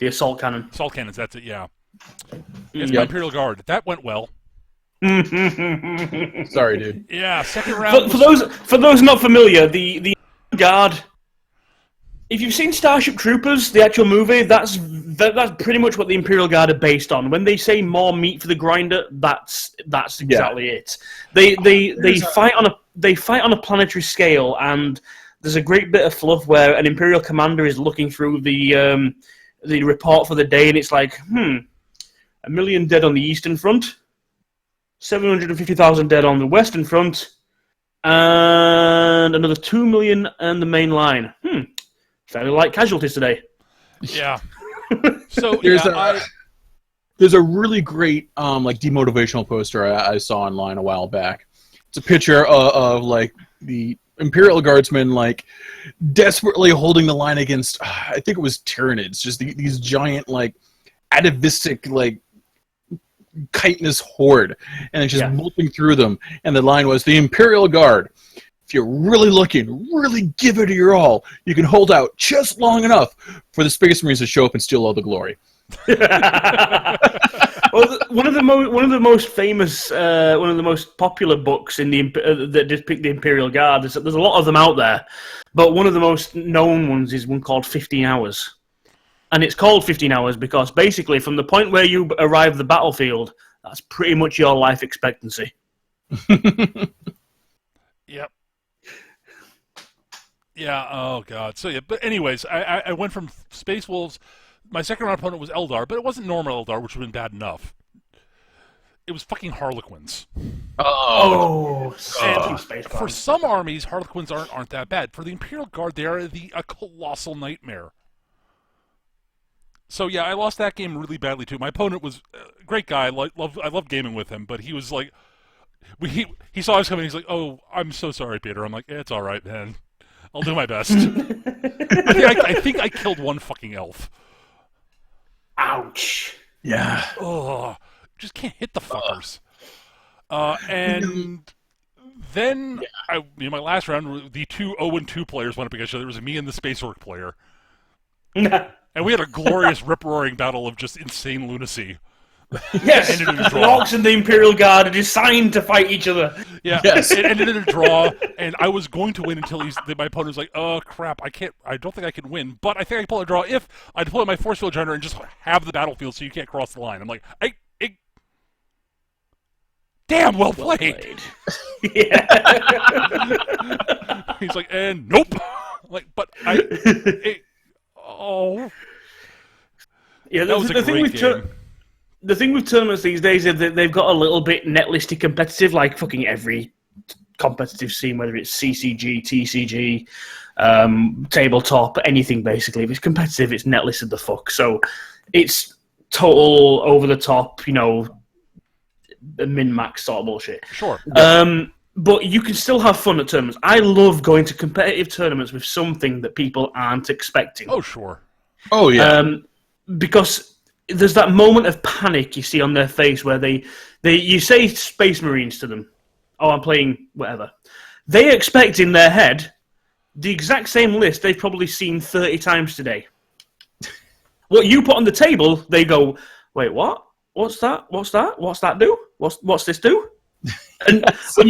assault cannon. Assault cannons, that's it, yeah. It's my Imperial Guard. That went well. Sorry, dude. Yeah, second round. For those not familiar, the Guard. If you've seen Starship Troopers, the actual movie, that's pretty much what the Imperial Guard are based on. When they say more meat for the grinder, that's exactly it. They fight on a planetary scale, and there's a great bit of fluff where an Imperial commander is looking through the report for the day, and it's like, 1 million dead on the Eastern Front, 750,000 dead on the Western Front, and another 2 million on the main line. Fairly light casualties today. Yeah. So there's a really great demotivational poster I saw online a while back. It's a picture of like the Imperial Guardsmen like desperately holding the line against I think it was Tyranids, just these giant like atavistic like chitinous horde, and it's just Yeah. molting through them. And the line was, the Imperial Guard. If you're really looking, really give it your all, you can hold out just long enough for the Space Marines to show up and steal all the glory. Well, one of the most famous, one of the most popular books in the that depict the Imperial Guard. There's a lot of them out there, but one of the most known ones is one called 15 Hours, and it's called 15 Hours because basically, from the point where you arrive at the battlefield, that's pretty much your life expectancy. Yep. Yeah. Oh God. So yeah. But anyways, I went from Space Wolves. My second round opponent was Eldar, but it wasn't normal Eldar, which would have been bad enough. It was fucking Harlequins. Oh, For some armies, Harlequins aren't that bad. For the Imperial Guard, they are a colossal nightmare. So yeah, I lost that game really badly too. My opponent was a great guy. I love gaming with him, but he was like, he saw us coming. He's like, "Oh, I'm so sorry, Peter." I'm like, "It's all right, man. I'll do my best." I think I killed one fucking elf. Ouch. Yeah. Oh, just can't hit the fuckers. And then in my last round, the two 0-2 players went up against each other. It was me and the Space Orc player. And we had a glorious rip-roaring battle of just insane lunacy. Yes, Ended in a the draw. Orcs and the Imperial Guard are designed to fight each other. Yeah, Yes. it ended in a draw, and I was going to win until my opponent was like, "Oh crap, I don't think I can win, but I think I can pull a draw if I deploy my force field generator and just have the battlefield so you can't cross the line." I'm like, damn, well played. Yeah. He's like, and nope. Like, but Yeah, that was a great game. The thing with tournaments these days is that they've got a little bit netlisty competitive, like fucking every competitive scene, whether it's CCG, TCG, tabletop, anything basically. If it's competitive, it's netlisted the fuck. So it's total over the top, min-max sort of bullshit. Sure. But you can still have fun at tournaments. I love going to competitive tournaments with something that people aren't expecting. Oh, sure. Oh, yeah. Because there's that moment of panic you see on their face where you say Space Marines to them. Oh, I'm playing whatever. They expect in their head the exact same list they've probably seen 30 times today. What you put on the table, they go, wait, what? What's that? What's that? What's that do? What's this do? And when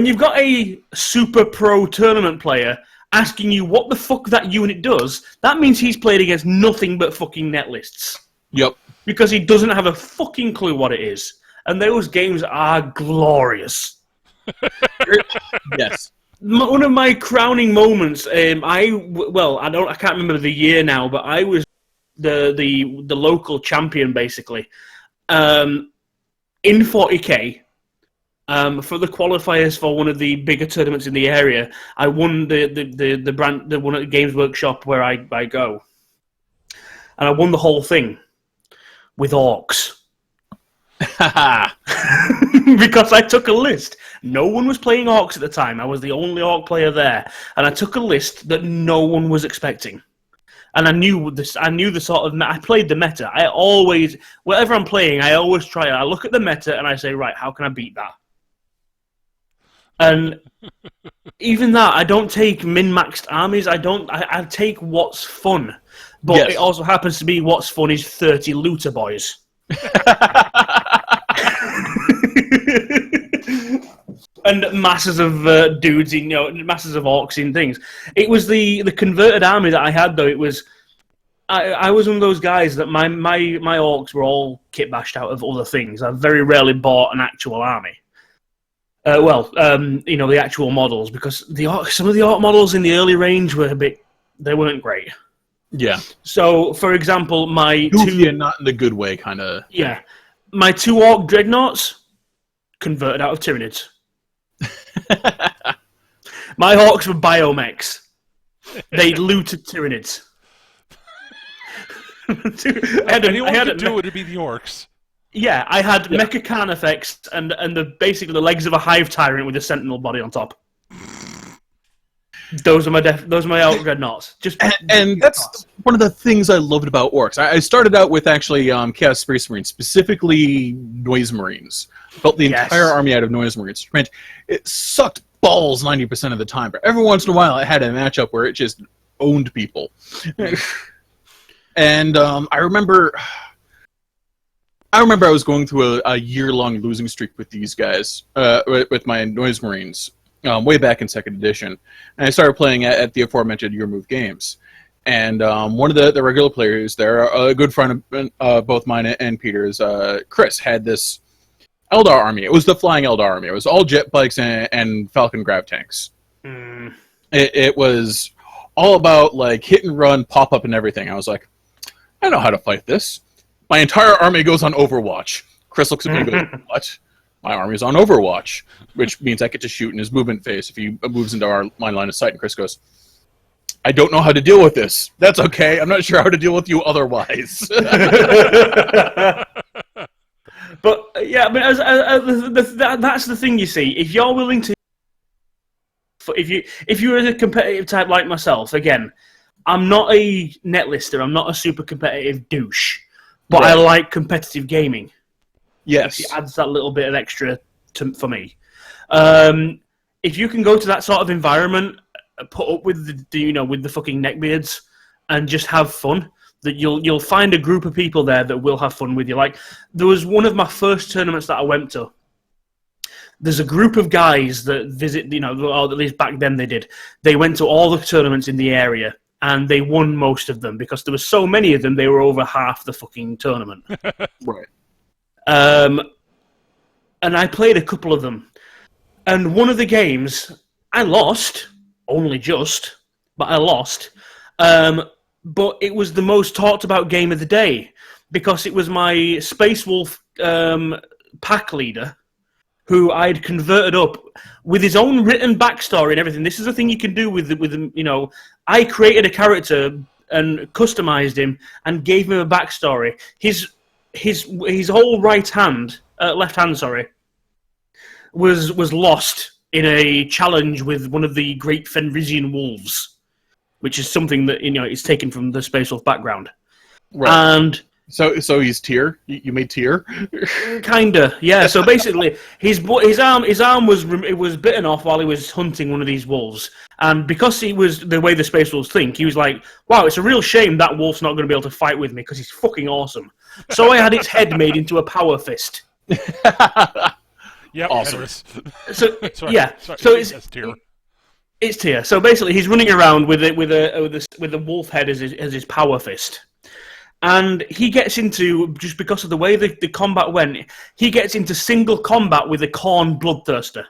you've got a super pro tournament player asking you what the fuck that unit does, that means he's played against nothing but fucking net lists. Yep. Because he doesn't have a fucking clue what it is. And those games are glorious. Yes. One of my crowning moments, I can't remember the year now, but I was the local champion basically. In 40k. For the qualifiers for one of the bigger tournaments in the area, I won the one at the Games Workshop where I go, and I won the whole thing with orcs because I took a list. No one was playing orcs at the time. I was the only orc player there, and I took a list that no one was expecting. And I knew this. I knew the sort of. I played the meta. I always, whatever I'm playing, I always try. I look at the meta and I say, right, how can I beat that? And even that, I don't take min-maxed armies. I take what's fun. But Yes. It also happens to be what's fun is 30 looter boys. And masses of dudes, masses of orcs in things. It was the converted army that I had, though. It was... I was one of those guys that my orcs were all kit bashed out of other things. I very rarely bought an actual army. The actual models, because some of the orc models in the early range were they weren't great. Yeah. So, for example, my Goofy and not in the good way, kind of. yeah, my 2 orc dreadnoughts converted out of Tyranids. My orcs were biomechs. They looted Tyranids. Anyone could do it, it'd be the orcs. Yeah, I had Mecha Carnifex and basically the legs of a hive tyrant with a sentinel body on top. Those are my Elk Dreadnoughts. And that's one of the things I loved about orcs. I started out with actually Chaos Space Marines, specifically Noise Marines. Built the entire army out of Noise Marines. It sucked balls 90% of the time, but every once in a while it had a matchup where it just owned people. And I remember I was going through a year-long losing streak with these guys, with my Noise Marines, way back in 2nd edition. And I started playing at the aforementioned Your Move Games. And one of the regular players there, a good friend of both mine and Peter's, Chris, had this Eldar army. It was the Flying Eldar army. It was all jet bikes and Falcon grav tanks. It was all about like hit and run, pop up, and everything. I was like, I know how to fight this. My entire army goes on Overwatch. Chris looks at me and goes, what? My army's on Overwatch, which means I get to shoot in his movement phase if he moves into my line of sight. And Chris goes, I don't know how to deal with this. That's okay. I'm not sure how to deal with you otherwise. But yeah, I mean, that's the thing. You see, if you're willing to, if you're a competitive type like myself, again, I'm not a net lister. I'm not a super competitive douche, but I like competitive gaming. Yes, it adds that little bit of extra for me. If you can go to that sort of environment, put up with the fucking neckbeards, and just have fun, that you'll find a group of people there that will have fun with you. Like, there was one of my first tournaments that I went to. There's a group of guys that visit, or at least back then they did. They went to all the tournaments in the area, and they won most of them because there were so many of them. They were over half the fucking tournament. Right. And I played a couple of them, and one of the games I lost, only just, but I lost. But it was the most talked about game of the day because it was my Space Wolf pack leader who I'd converted up with his own written backstory and everything. This is the thing you can do with I created a character and customized him and gave him a backstory. His whole left hand, was lost in a challenge with one of the great Fenrisian wolves, which is something that is taken from the Space Wolf background. Right. And so he's Tyr. You made Tyr. Kinda, yeah. So basically, his arm was bitten off while he was hunting one of these wolves, and because he was the way the Space Wolves think, he was like, "Wow, it's a real shame that wolf's not going to be able to fight with me because he's fucking awesome." So I had its head made into a power fist. Yeah, awesome. So sorry, yeah, sorry. so it's Tyr. It's Tyr. So basically, he's running around with a wolf head as his power fist. And he gets into, just because of the way the combat went, he gets into single combat with a Khorne Bloodthirster.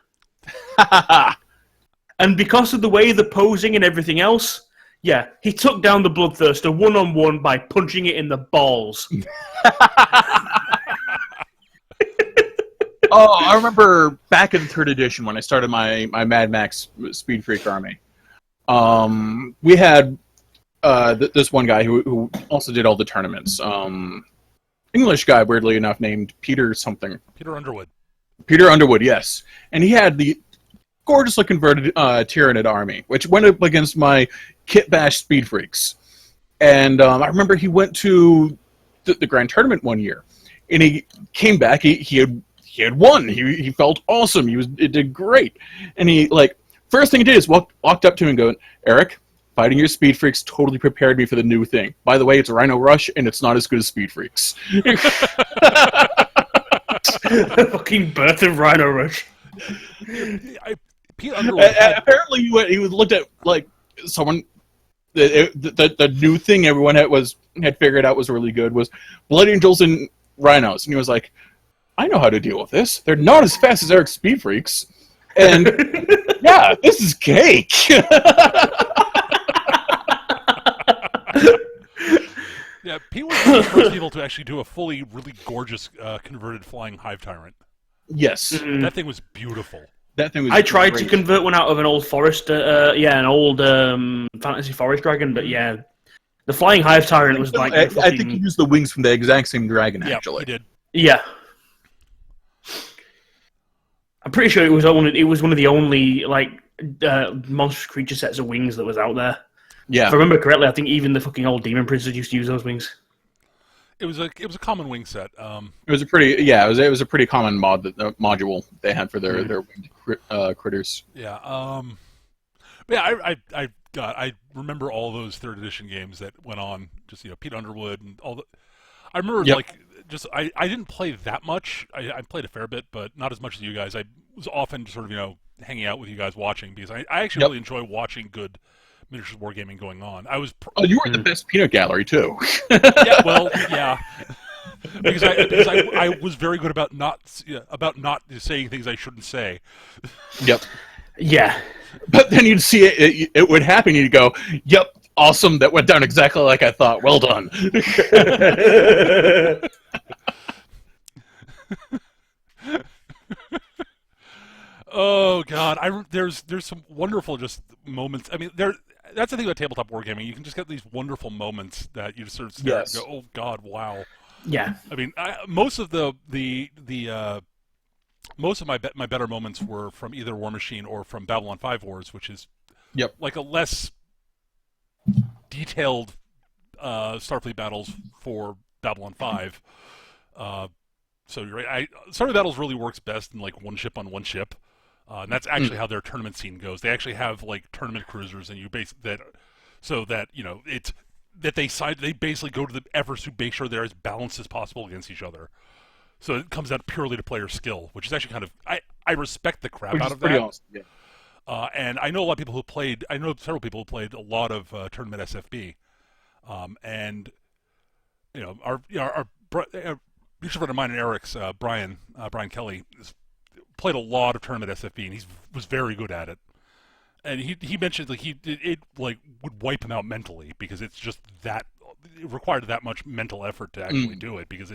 And because of the way the posing and everything else, yeah, he took down the Bloodthirster one-on-one by punching it in the balls. Oh, I remember back in 3rd edition when I started my Mad Max Speed Freak army. We had this one guy who also did all the tournaments. English guy, weirdly enough, named Peter something. Peter Underwood. Peter Underwood, yes. And he had the gorgeously converted Tyranid army, which went up against my Kit Bash Speed Freaks. And I remember he went to the Grand Tournament one year, and he came back. He had won. He felt awesome. It did great. And he, first thing he did is walked up to him and go, Eric, fighting your Speed Freaks totally prepared me for the new thing. By the way, it's Rhino Rush, and it's not as good as Speed Freaks. Fucking birth of Rhino Rush. Pete Underwood apparently, he looked at someone. The new thing everyone had figured out was really good was Blood Angels and Rhinos, and he was like, I know how to deal with this. They're not as fast as Eric's Speed Freaks, and yeah, this is cake. Yeah, Pete was one of the first people to actually do a fully, really gorgeous converted flying Hive Tyrant. Yes. That thing was beautiful. That thing was I tried great. to convert one out of an old forest, an old fantasy forest dragon, but yeah, the flying Hive Tyrant was like... I think he used the wings from the exact same dragon, actually. Yeah, he did. Yeah. I'm pretty sure it was one of the only monstrous creature sets of wings that was out there. Yeah. If I remember correctly, I think even the fucking old demon princes used to use those wings. It was a common wing set. It was a pretty common module they had for their winged critters. Yeah. But yeah, I remember all those third edition games that went on. Just Pete Underwood and all the. I remember I didn't play that much. I played a fair bit, but not as much as you guys. I was often sort of hanging out with you guys watching because I actually really enjoy watching good miniatures wargaming going on. You were at the best peanut gallery too. Yeah, well, yeah. because I was very good about not saying things I shouldn't say. Yep. Yeah. But then you'd see it would happen. You'd go, "Yep, awesome. That went down exactly like I thought. Well done." Oh God, there's some wonderful just moments. I mean, that's the thing about tabletop wargaming. You can just get these wonderful moments that you just sort of stare and go, "Oh God, wow." Yeah. I mean, most of most of my better moments were from either War Machine or from Babylon 5 Wars, which is like a less detailed Starfleet battles for Babylon 5. So you're right. Starfleet battles really works best in like one ship on one ship. And that's actually how their tournament scene goes. They actually have like tournament cruisers, and they basically go to the efforts to make sure they're as balanced as possible against each other. So it comes out purely to player skill, which is actually kind of I respect the crap out of that. Awesome, yeah. And I know a lot of people who played. I know several people who played a lot of tournament SFB, and our mutual friend of mine and Eric's Brian Kelly played a lot of tournament SFB, and he was very good at it. And he mentioned like it would wipe him out mentally because it's just it required that much mental effort to actually do it because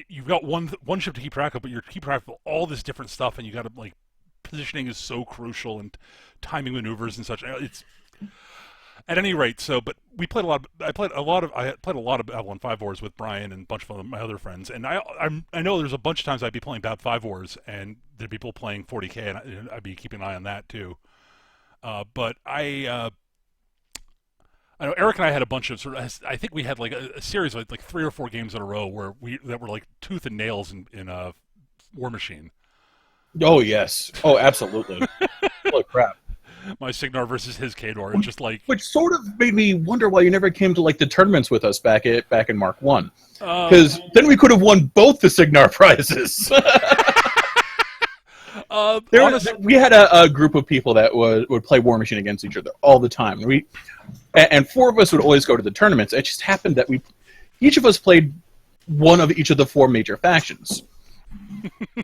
you've got one ship to keep track of, but you're keeping track of all this different stuff, and you got to like positioning is so crucial and timing maneuvers and such. It's at any rate. But we played a lot. I played a lot of Babylon 5 Wars with Brian and a bunch of my other friends, and I know there's a bunch of times I'd be playing Bab 5 Wars and there'd be people playing 40K, and I'd be keeping an eye on that too. But I know Eric and I had a bunch of I think we had like a series of like 3 or 4 games in a row that were like tooth and nails in War Machine. Oh yes. Oh, absolutely. Holy crap. My Signar versus his Khador, just like which sort of made me wonder why you never came to like the tournaments with us back in Mark 1, because then we could have won both the Signar prizes. We had a group of people that would play War Machine against each other all the time. And 4 of us would always go to the tournaments. It just happened that each of us played one of each of the 4 major factions.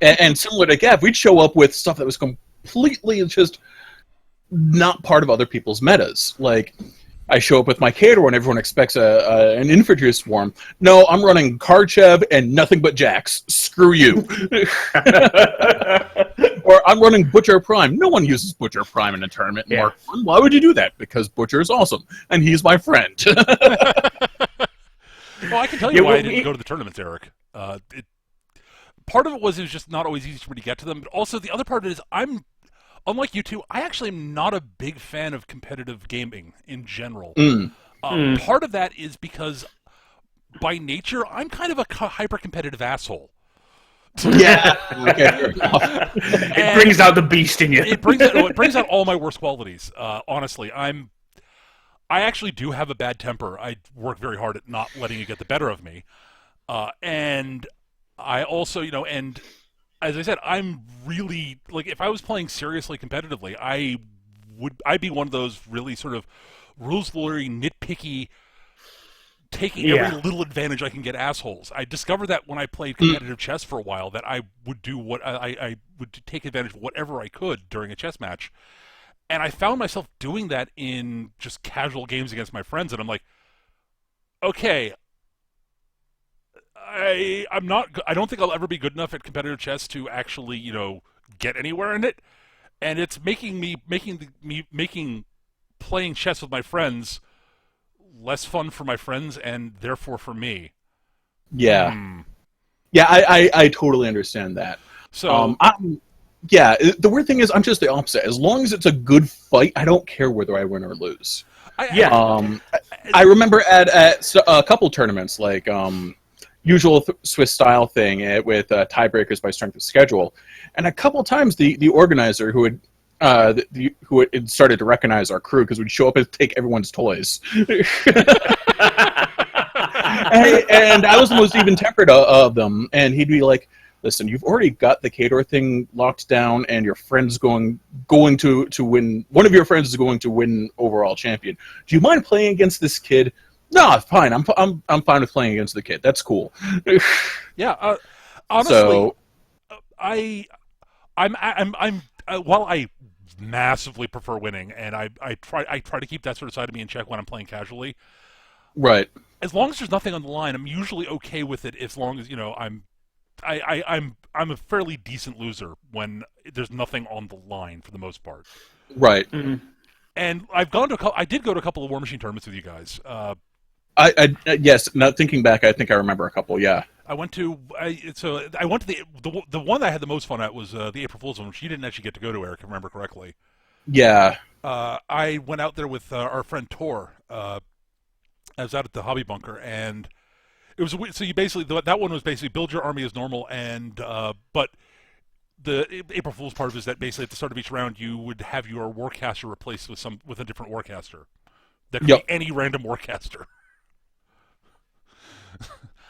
and similar to Gav, we'd show up with stuff that was completely just not part of other people's metas. Like, I show up with my Khador and everyone expects an infantry swarm. No, I'm running Karchev and nothing but Jacks. Screw you. Or I'm running Butcher Prime. No one uses Butcher Prime in a tournament in Mark 1. Why would you do that? Because Butcher is awesome, and he's my friend. Well, I can tell you why I didn't go to the tournaments, Eric. Part of it was just not always easy for me to get to them, but also the other part is unlike you two, I actually am not a big fan of competitive gaming in general. Part of that is because, by nature, I'm kind of a hyper-competitive asshole. Yeah. It brings out the beast in you. It brings out all my worst qualities. Honestly, I actually do have a bad temper. I work very hard at not letting it get the better of me. And I also, and as I said, I'm really, like, if I was playing seriously competitively, I'd be one of those really sort of rules-lawyery, nitpicky, taking every little advantage I can get assholes. I discovered that when I played competitive chess for a while, that I would do what I would take advantage of whatever I could during a chess match. And I found myself doing that in just casual games against my friends, and I'm like, okay, I don't think I'll ever be good enough at competitive chess to actually, get anywhere in it. And it's making playing chess with my friends less fun for my friends and therefore for me. Yeah. Yeah, I totally understand that. So Yeah, the weird thing is I'm just the opposite. As long as it's a good fight, I don't care whether I win or lose. I remember at a couple tournaments, like usual Swiss style thing with tiebreakers by strength of schedule, and a couple times the organizer who had started to recognize our crew because we'd show up and take everyone's toys. and I was the most even-tempered of them, and he'd be like, "Listen, you've already got the Kador thing locked down, and your friend's going to win. One of your friends is going to win overall champion. Do you mind playing against this kid?" "No, fine. I'm fine with playing against the kid. That's cool." Yeah, honestly, I'm while I massively prefer winning, and I try to keep that sort of side of me in check when I'm playing casually. Right. As long as there's nothing on the line, I'm usually okay with it. As long as I'm a fairly decent loser when there's nothing on the line for the most part. Right. Mm-hmm. And I did go to a couple of War Machine tournaments with you guys. Yes. Now thinking back, I think I remember a couple. Yeah. I went to the one I had the most fun at was the April Fool's one, which you didn't actually get to go to, Eric, if I remember correctly. Yeah. I went out there with our friend Tor. I was out at the Hobby Bunker, and it was so you basically that one was basically build your army as normal, and but the April Fool's part of it is that basically at the start of each round you would have your Warcaster replaced with a different Warcaster. That could be any random Warcaster.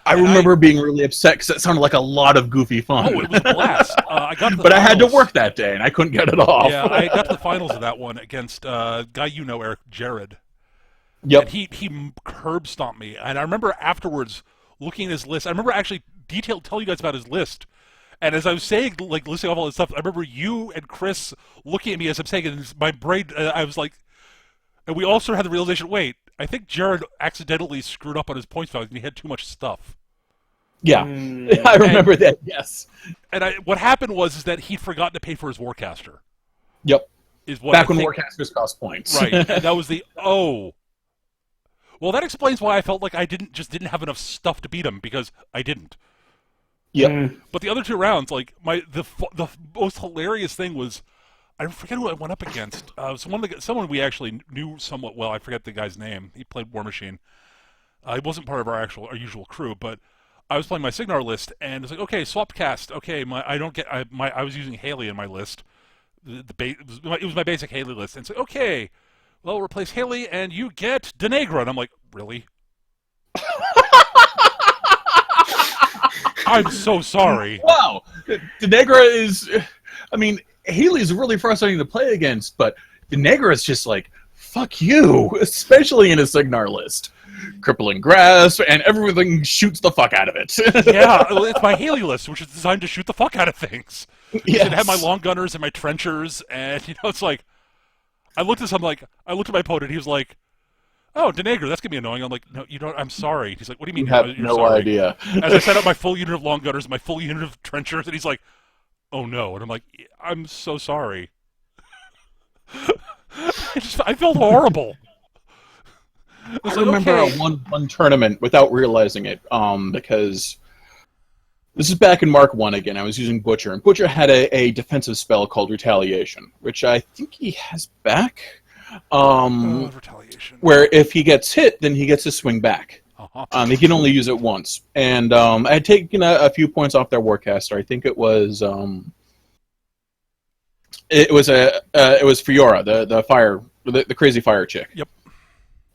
I remember being really upset because it sounded like a lot of goofy fun. Oh, it was a blast. I got to the but finals. I had to work that day, and I couldn't get it off. Yeah, I got to the finals of that one against guy you know, Eric, Jared. Yep. And he curb stomped me, and I remember afterwards looking at his list. I remember actually telling you guys about his list. And as I was saying, like listing off all this stuff, I remember you and Chris looking at me as I'm saying, and my brain, I was like, and we all sort of had the realization, wait, I think Jared accidentally screwed up on his points value and he had too much stuff. Yeah, I remember that, yes. And what happened was that he'd forgotten to pay for his Warcaster. Yep. Back when Warcasters cost points. Right, and that was well, that explains why I felt like I didn't have enough stuff to beat him, because I didn't. Yeah. But the other two rounds, like the most hilarious thing was, I forget who I went up against. Someone we actually knew somewhat well. I forget the guy's name. He played War Machine. He wasn't part of our usual crew, but I was playing my Signar list, and it's like, okay, swap cast. Okay, I was using Haley in my list. It was my basic Haley list, and it's like, okay, well, replace Haley, and you get Denegra. And I'm like, really? I'm so sorry. Wow. Denegra is... I mean, Haley's really frustrating to play against, but Denegra is just like, fuck you, especially in a Signar list. Crippling grasp, and everything shoots the fuck out of it. Yeah, it's my Haley list, which is designed to shoot the fuck out of things. Yes. It had my long gunners and my trenchers, and it's like, I looked at my opponent, he was like, "Oh, Denegra, that's gonna be annoying." I'm like, "No, you don't. I'm sorry." He's like, "What do you mean?" You have you're no sorry? idea. As I set up my full unit of long gunners, my full unit of trenchers, and he's like, "Oh no," and I'm like, "I'm so sorry." I felt horrible. I remember one tournament without realizing it, because this is back in Mark 1 again. I was using Butcher, and Butcher had a defensive spell called Retaliation, which I think he has back. Retaliation. Where if he gets hit, then he gets to swing back. He can only use it once. And I had taken a few points off their Warcaster. I think it was Fiora, the crazy fire chick. Yep.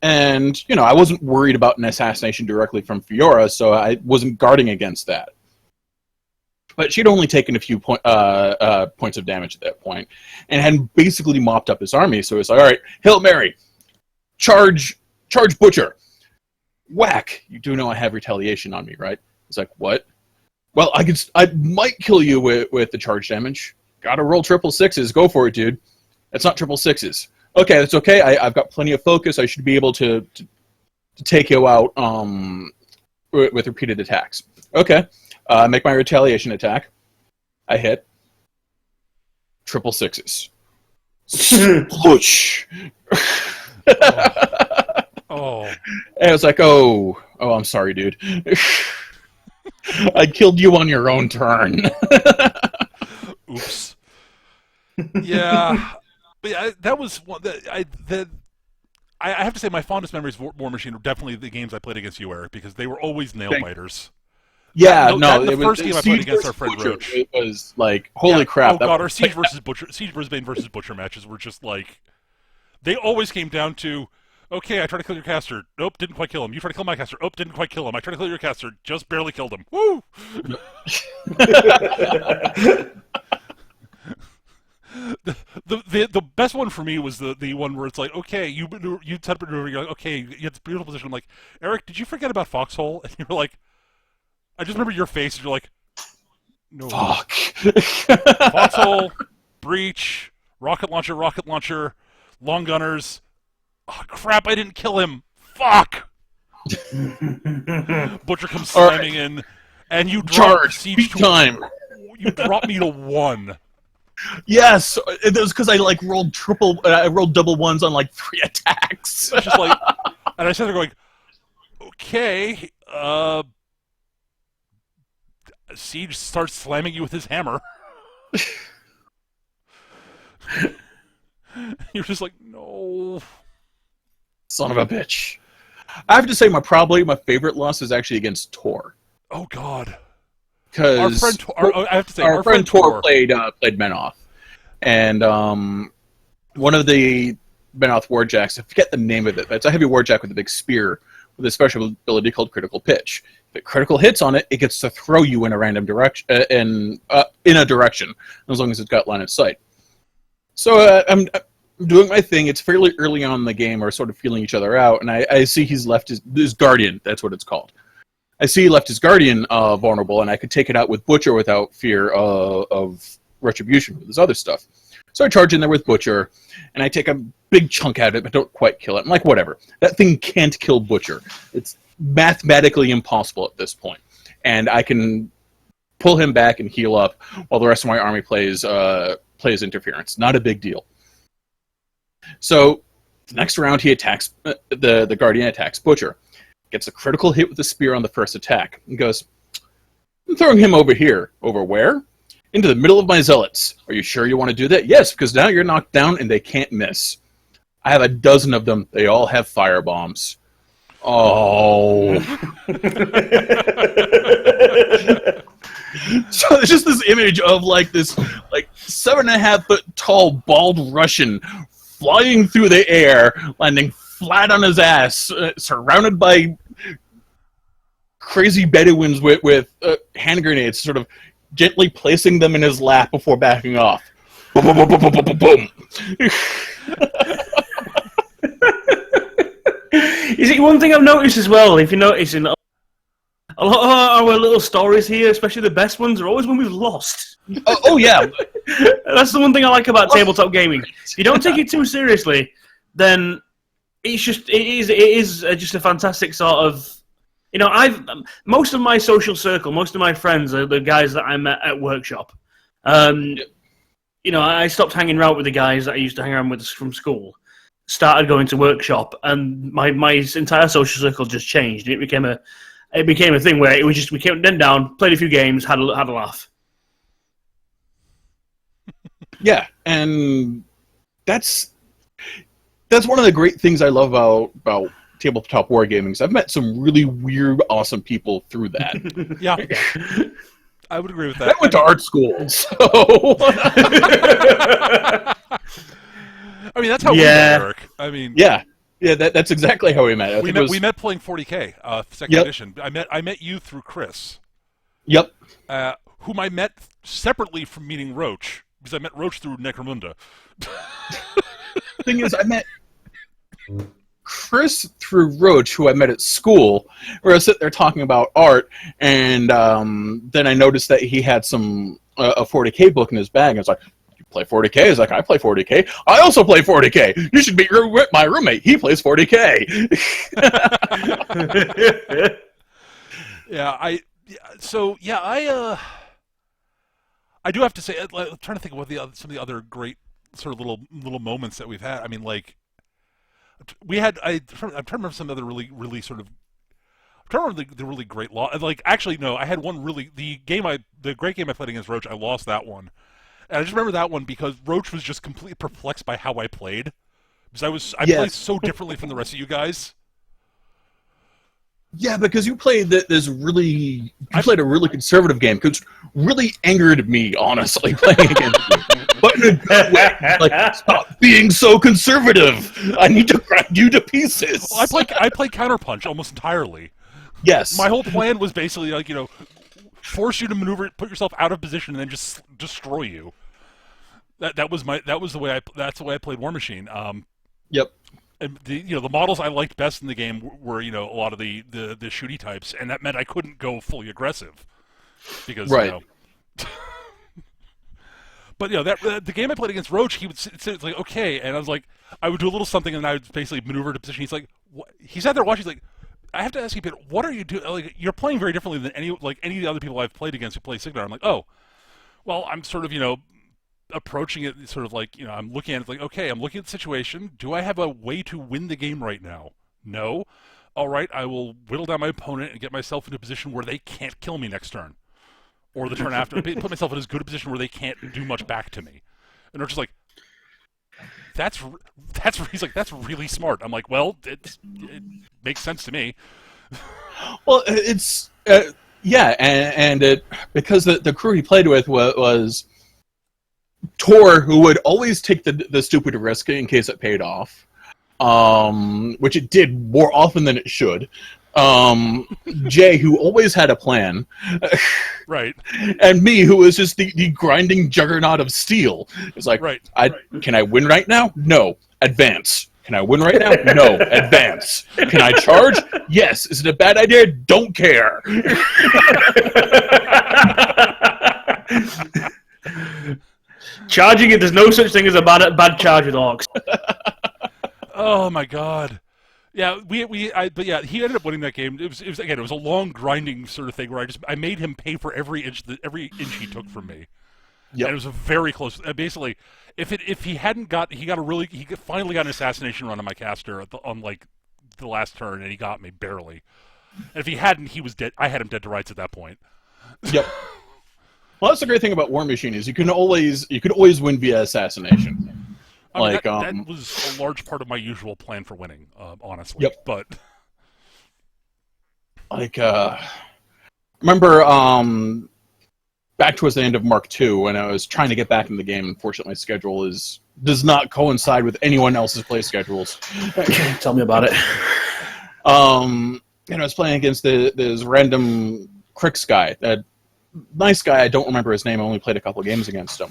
And, I wasn't worried about an assassination directly from Fiora, so I wasn't guarding against that. But she'd only taken a few points of damage at that point, and had basically mopped up his army, so it was like, all right, Hail Mary, charge Butcher. Whack! You do know I have retaliation on me, right? He's like, what? Well, I might kill you with the charge damage. Gotta roll 666s, go for it, dude. That's not 666s. Okay, that's okay. I've got plenty of focus. I should be able to take you out with repeated attacks. Okay, make my retaliation attack. I hit. 666s. Sploosh. Oh. And I was like, oh, I'm sorry, dude. I killed you on your own turn. Oops. Yeah, but that was one that I have to say my fondest memories of War Machine are definitely the games I played against you, Eric, because they were always nail biters. Yeah, That no, and the it was first game I played Siege against our versus friend Butcher. Roach. It was like, holy Yeah. crap! Oh that god, was our Siege Brisbane versus Butcher matches were just like they always came down to, okay, I tried to kill your caster. Nope, didn't quite kill him. You tried to kill my caster. Nope, didn't quite kill him. I tried to kill your caster. Just barely killed him. Woo! The best one for me was the one where it's like, okay, you set up a maneuver, you're like, okay, you had this beautiful position. I'm like, Eric, did you forget about Foxhole? And you're like, I just remember your face, and you're like, no. Fuck. Foxhole, Breach, rocket launcher, long gunners. Oh, crap, I didn't kill him. Fuck! Butcher comes slamming in, and you drop Charge. Siege to Time. You drop me to 1. Yes, it was because I like rolled I rolled double ones on like 3 attacks. It's just like, and I sat there going, okay, Siege starts slamming you with his hammer. You're just like, no. Son of a bitch. I have to say, probably my favorite loss is actually against Tor. Oh God. Because Our friend, I have to say, our friend Tor played Menoth, and one of the Menoth warjacks, I forget the name of it, but it's a heavy warjack with a big spear with a special ability called Critical Pitch. If it critical hits on it, it gets to throw you in a random direction, in a direction, as long as it's got line of sight. So I'm doing my thing. It's fairly early on in the game. We're sort of feeling each other out, and I see he's left his Guardian. That's what it's called. I see he left his Guardian vulnerable, and I could take it out with Butcher without fear of retribution with his other stuff. So I charge in there with Butcher, and I take a big chunk out of it, but don't quite kill it. I'm like, whatever. That thing can't kill Butcher. It's mathematically impossible at this point. And I can pull him back and heal up while the rest of my army plays interference. Not a big deal. So the next round, he attacks the Guardian attacks Butcher. Gets a critical hit with the spear on the first attack. And goes, I'm throwing him over here. Over where? Into the middle of my zealots. Are you sure you want to do that? Yes, because now you're knocked down and they can't miss. I have a dozen of them. They all have fire bombs. Oh. So there's just this image of like this 7.5 foot tall bald Russian flying through the air, landing flat on his ass, surrounded by crazy Bedouins with hand grenades, sort of gently placing them in his lap before backing off. Boom, boom, boom, boom, boom, boom, boom. You see, one thing I've noticed as well, if you're noticing, a lot of our little stories here, especially the best ones, are always when we've lost. Oh yeah. That's the one thing I like about tabletop gaming. If you don't take it too seriously, then it is just a fantastic sort of, most of my social circle, most of my friends are the guys that I met at workshop. I stopped hanging around with the guys that I used to hang around with from school, started going to workshop, and my entire social circle just changed. It became a thing where we came down, played a few games, had a laugh. Yeah, and that's one of the great things I love about tabletop wargaming. Is I've met some really weird, awesome people through that. Yeah. I would agree with that. I went to art school, so I mean, that's how we met, Eric. I mean, yeah, that's exactly how we met. We met playing 40K, second edition. I met you through Chris. Yep. Whom I met separately from meeting Roach, because I met Roach through Necromunda. Thing is, I met Chris through Roach, who I met at school, where I was sitting there talking about art, and then I noticed that he had a 40K book in his bag. I was like, "You play 40K?" He's like, "I play 40K. I also play 40K. You should meet my roommate. He plays 40K." I do have to say, I'm trying to think of some of the other great sort of little moments that we've had. I mean, like, I'm trying to remember some other really, really sort of, I'm trying to remember the really great I had one the great game I played against Roach, I lost that one. And I just remember that one because Roach was just completely perplexed by how I played. Because I Yes. played so differently from the rest of you guys. Yeah, because you played played a really conservative game, which really angered me, honestly, playing against you. But in a good way. Like, stop being so conservative. I need to grind you to pieces. Well, I played Counterpunch almost entirely. Yes. My whole plan was basically like, force you to maneuver, put yourself out of position, and then just destroy you. That's the way I played War Machine. Yep. And the models I liked best in the game were a lot of the shooty types, and that meant I couldn't go fully aggressive because Right. But the game I played against Roach, he would sit it's like okay, and I was like, I would do a little something, and I would basically maneuver to position. He's like, what? He sat there watching. He's like, I have to ask you, Peter, what are you doing? Like, you're playing very differently than any of the other people I've played against who play Signar. I'm like, oh, well, I'm sort of approaching it sort of like, I'm looking at it like, okay, I'm looking at the situation. Do I have a way to win the game right now? No. All right, I will whittle down my opponent and get myself into a position where they can't kill me next turn. Or the turn after. Put myself in as good a position where they can't do much back to me. And they're just like, he's like, that's really smart. I'm like, well, it makes sense to me. Well, it's... yeah, and it... Because the crew he played with was Tor, who would always take the stupid risk in case it paid off, which it did more often than it should. Jay, who always had a plan, Right. and me, who was just the grinding juggernaut of steel. It's like, Right. Can I win right now? No. Advance. Can I win right now? No. Advance. Can I charge? Yes. Is it a bad idea? Don't care. Charging it, there's no such thing as a bad charge with orcs. Oh my god. Yeah, but yeah, he ended up winning that game. It was a long grinding sort of thing where I made him pay for every inch he took from me. Yep. And it was a very close. Basically, if he finally got an assassination run on my caster on the last turn, and he got me barely. And if he hadn't, he was dead. I had him dead to rights at that point. Yep. Well, that's the great thing about War Machine is you could always win via assassination. I mean, that was a large part of my usual plan for winning, honestly. Yep. But remember back towards the end of Mark II when I was trying to get back in the game. Unfortunately, my schedule does not coincide with anyone else's play schedules. Tell me about it. And I was playing against this random Crix guy, that nice guy. I don't remember his name. I only played a couple of games against him.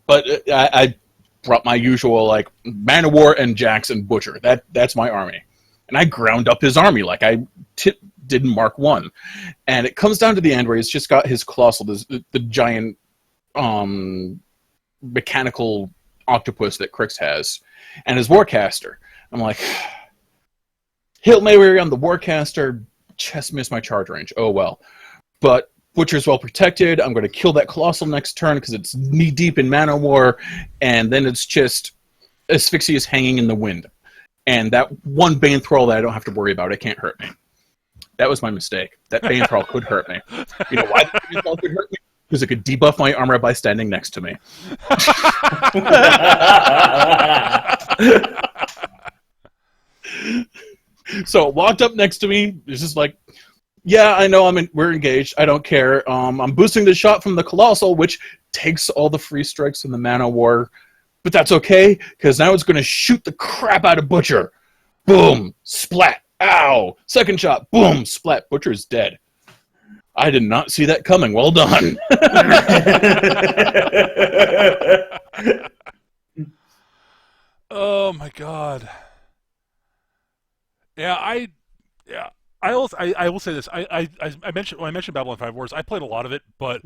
But I brought my usual Man of War and Jax and Butcher. That's my army, and I ground up his army like I did in Mark I. And it comes down to the end where he's just got his colossal, the giant mechanical octopus that Crix has, and his Warcaster. I'm like, Hail Mary on the Warcaster, just missed my charge range. Oh well. But Butcher's well protected. I'm going to kill that Colossal next turn because it's knee-deep in Mana War, and then it's just Asphyxia's hanging in the wind. And that one Bane Thrall that I don't have to worry about, it can't hurt me. That was my mistake. That Bane Thrall could hurt me. You know why that Bane Thrall could hurt me? Because it could debuff my armor by standing next to me. So it walked up next to me. It's just like, yeah, I know we're engaged. I don't care. I'm boosting the shot from the Colossal, which takes all the free strikes in the Mana War. But that's okay, because now it's going to shoot the crap out of Butcher. Boom! Splat! Ow! Second shot. Boom! Splat! Butcher's dead. I did not see that coming. Well done. oh my god. I will say this. I mentioned when I mentioned Babylon 5 Wars, I played a lot of it, but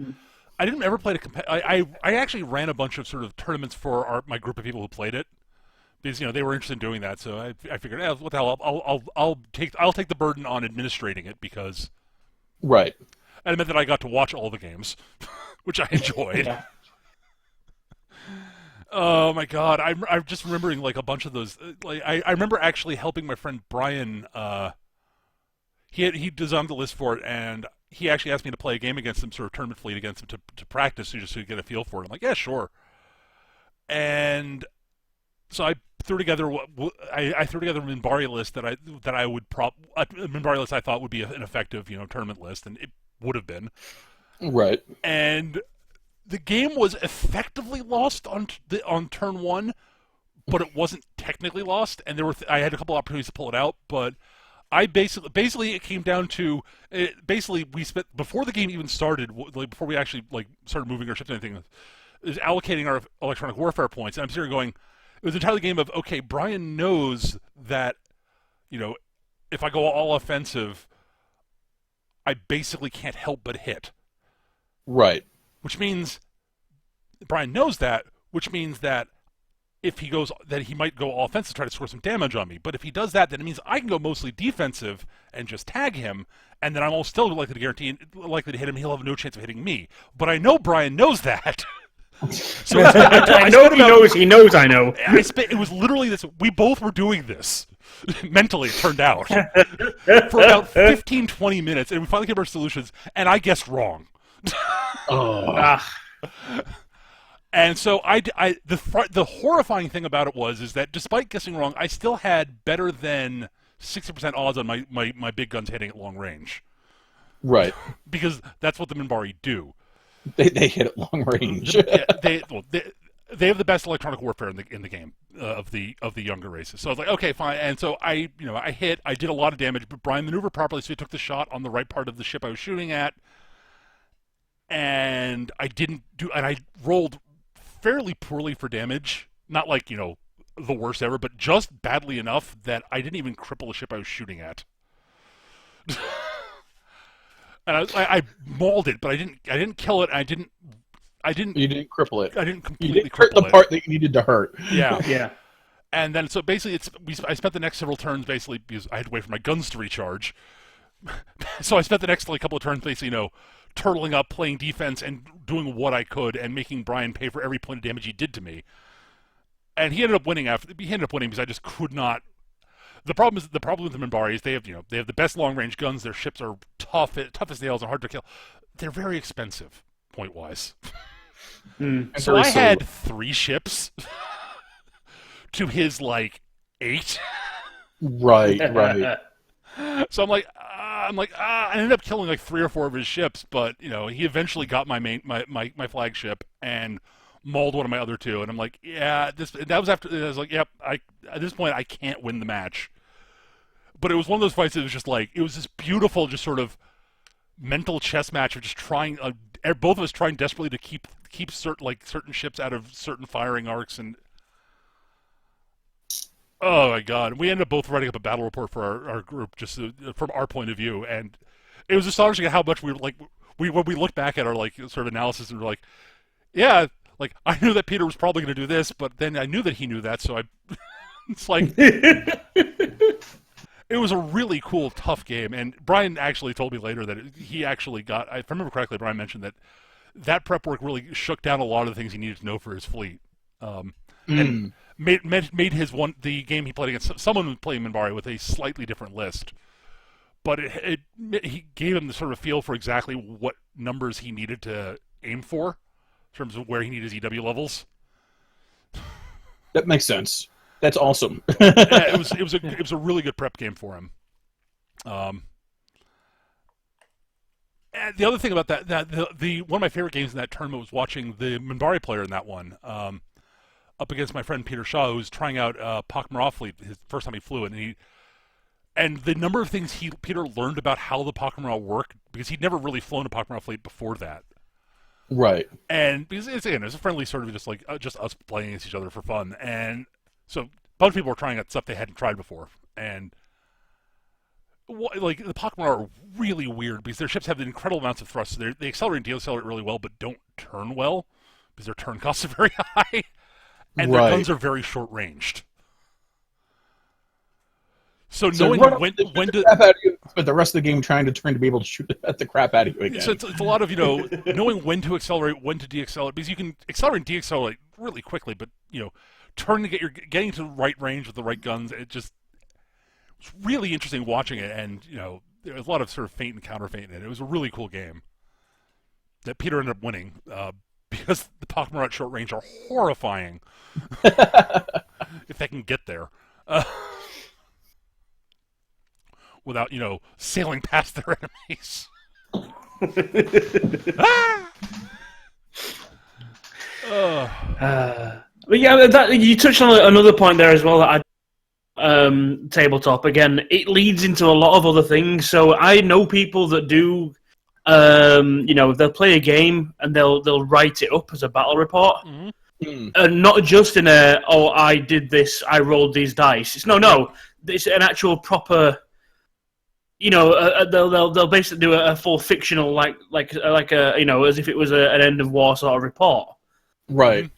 I didn't ever play I actually ran a bunch of sort of tournaments for my group of people who played it because they were interested in doing that. So I figured, what the hell? I'll take the burden on administrating it because right. And it meant that I got to watch all the games, which I enjoyed. Yeah. Oh my god! I'm just remembering a bunch of those. I remember actually helping my friend Brian. He designed the list for it, and he actually asked me to play a game against him, sort of tournament fleet against him to practice, just to get a feel for it. I'm like, yeah, sure. And so I threw together I threw together a Minbari list that I would a Minbari list I thought would be an effective tournament list, and it would have been. Right. And the game was effectively lost on turn one, but it wasn't technically lost. And I had a couple opportunities to pull it out, but I basically it came down to we spent before the game even started, before we actually started moving our ships and anything, is allocating our electronic warfare points. And I'm sitting here going, it was entirely a game of, okay, Brian knows that if I go all offensive, I basically can't help but hit. Right. Which means Brian knows that, which means that if he goes, that he might go all offensive to try to score some damage on me. But if he does that, then it means I can go mostly defensive and just tag him, and then I'm still likely to hit him. He'll have no chance of hitting me. But I know Brian knows that. So I know he knows. He knows. I know. It was literally this. We both were doing this mentally. It turned out for about 15, 20 minutes, and we finally came to our solutions. And I guessed wrong. And so the horrifying thing about it is that despite guessing wrong, I still had better than 60% odds on my big guns hitting at long range. Right. Because that's what the Minbari do. They hit at long range. They have the best electronic warfare in the game of the younger races. So I was like, okay, fine. And so I did a lot of damage, but Brian maneuvered properly, so he took the shot on the right part of the ship I was shooting at. And I rolled fairly poorly for damage. Not the worst ever, but just badly enough that I didn't even cripple the ship I was shooting at. And I mauled it, but I didn't kill it. You didn't cripple it. I didn't completely you didn't hurt cripple the it. part that you needed to hurt. Yeah. Yeah. And then so basically I spent the next several turns basically because I had to wait for my guns to recharge. So I spent the next couple of turns basically turtling up, playing defense, and doing what I could, and making Brian pay for every point of damage he did to me. And he ended up winning because I just could not. The problem with the Minbari is they have the best long range guns. Their ships are tough as nails and hard to kill. They're very expensive point wise. So I had 3 ships to his 8. Right. So I'm like, I ended up killing 3 or 4 of his ships, but he eventually got my flagship and mauled one of my other 2, and I'm like, yeah, that was after. I was like, yep, at this point I can't win the match. But it was one of those fights that was just it was this beautiful, just sort of mental chess match of just trying, both of us trying desperately to keep certain ships out of certain firing arcs, and oh my god, we ended up both writing up a battle report for our group just from our point of view, and it was astonishing at how much we were when we look back at our sort of analysis, and we're like, yeah, I knew that Peter was probably going to do this, but then I knew that he knew that, so it's it was a really cool, tough game. And Brian actually told me later that he actually got, if I remember correctly, Brian mentioned that prep work really shook down a lot of the things he needed to know for his fleet. And made the game he played against someone playing Minbari with a slightly different list. But he gave him the sort of feel for exactly what numbers he needed to aim for in terms of where he needed his EW levels. That makes sense. That's awesome. It was a really good prep game for him. And the other thing about that the one of my favorite games in that tournament was watching the Minbari player in that one up against my friend Peter Shaw, who was trying out Pakmara fleet his first time he flew it, and the number of things Peter learned about how the Pakmara worked, because he'd never really flown a Pakmara fleet before that. Right. And because it's a friendly sort of just us playing against each other for fun, and so a bunch of people were trying out stuff they hadn't tried before, and the Pakmara are really weird because their ships have incredible amounts of thrust. So they accelerate and decelerate really well, but don't turn well because their turn costs are very high, and their guns are very short ranged. So knowing when to but the rest of the game trying to be able to shoot at the crap out of you again. So it's a lot of knowing when to accelerate, when to deaccelerate, because you can accelerate and deaccelerate really quickly, but getting to the right range with the right guns. It's really interesting watching it, and there was a lot of sort of feint and counterfeit in it. It was a really cool game that Peter ended up winning because the Pakmarat short range are horrifying if they can get there without, sailing past their enemies. But yeah, you touched on another point there as well that tabletop. Again, it leads into a lot of other things. So I know people that do, they'll play a game and they'll write it up as a battle report. Mm-hmm. And not just in I did this, I rolled these dice. It's no, it's an actual proper. They'll basically do a full fictional, like as if it was an end of war sort of report. Right.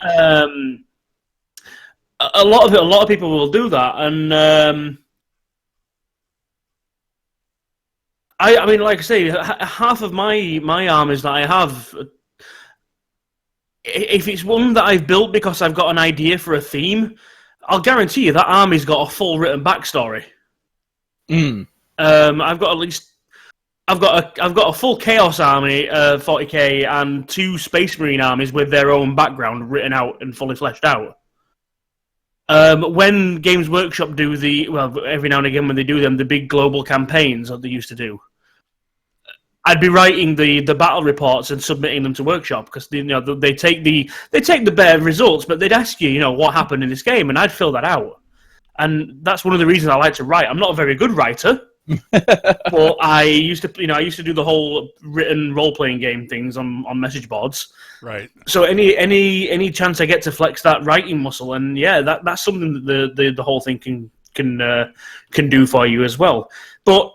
A lot of people will do that, and I mean, like I say, half of my armies that I have, if it's one that I've built because I've got an idea for a theme, I'll guarantee you that army's got a full written backstory. I've got a full Chaos army, 40k, and 2 Space Marine armies with their own background written out and fully fleshed out. When Games Workshop do every now and again when they do them, the big global campaigns that they used to do, I'd be writing the battle reports and submitting them to Workshop because they take the bare results, but they'd ask you, what happened in this game, and I'd fill that out. And that's one of the reasons I like to write. I'm not a very good writer. But I used to do the whole written role-playing game things on message boards. Right. So any chance I get to flex that writing muscle, and yeah, that's something that the whole thing can do for you as well. But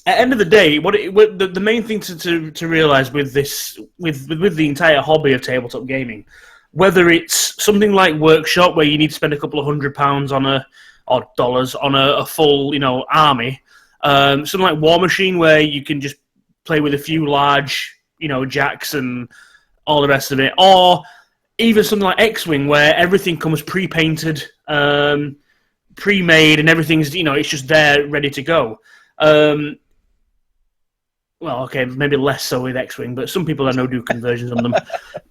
at the end of the day, the main thing to realize with this with the entire hobby of tabletop gaming, whether it's something like Workshop where you need to spend a couple of $100 or dollars on a full army. Something like War Machine, where you can just play with a few large, jacks and all the rest of it, or even something like X-Wing, where everything comes pre-painted, pre-made, and everything's it's just there, ready to go. Well, okay, maybe less so with X-Wing, but some people I know do conversions on them.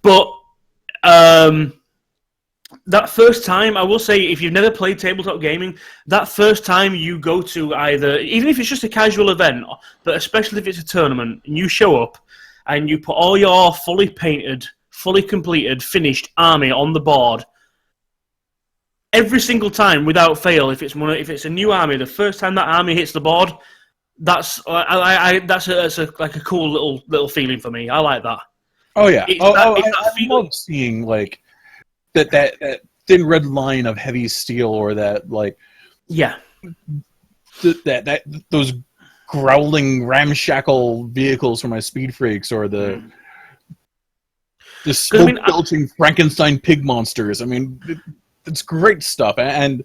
But that first time, I will say, if you've never played tabletop gaming, that first time you go to either, even if it's just a casual event, but especially if it's a tournament, and you show up and you put all your fully painted, fully completed, finished army on the board, every single time, without fail, if it's a new army, the first time that army hits the board, that's like a cool little feeling for me. I like that. Oh yeah. I love seeing like that thin red line of heavy steel, or that those growling ramshackle vehicles for my speed freaks, or the smoke belching Frankenstein pig monsters. I mean, it's great stuff, and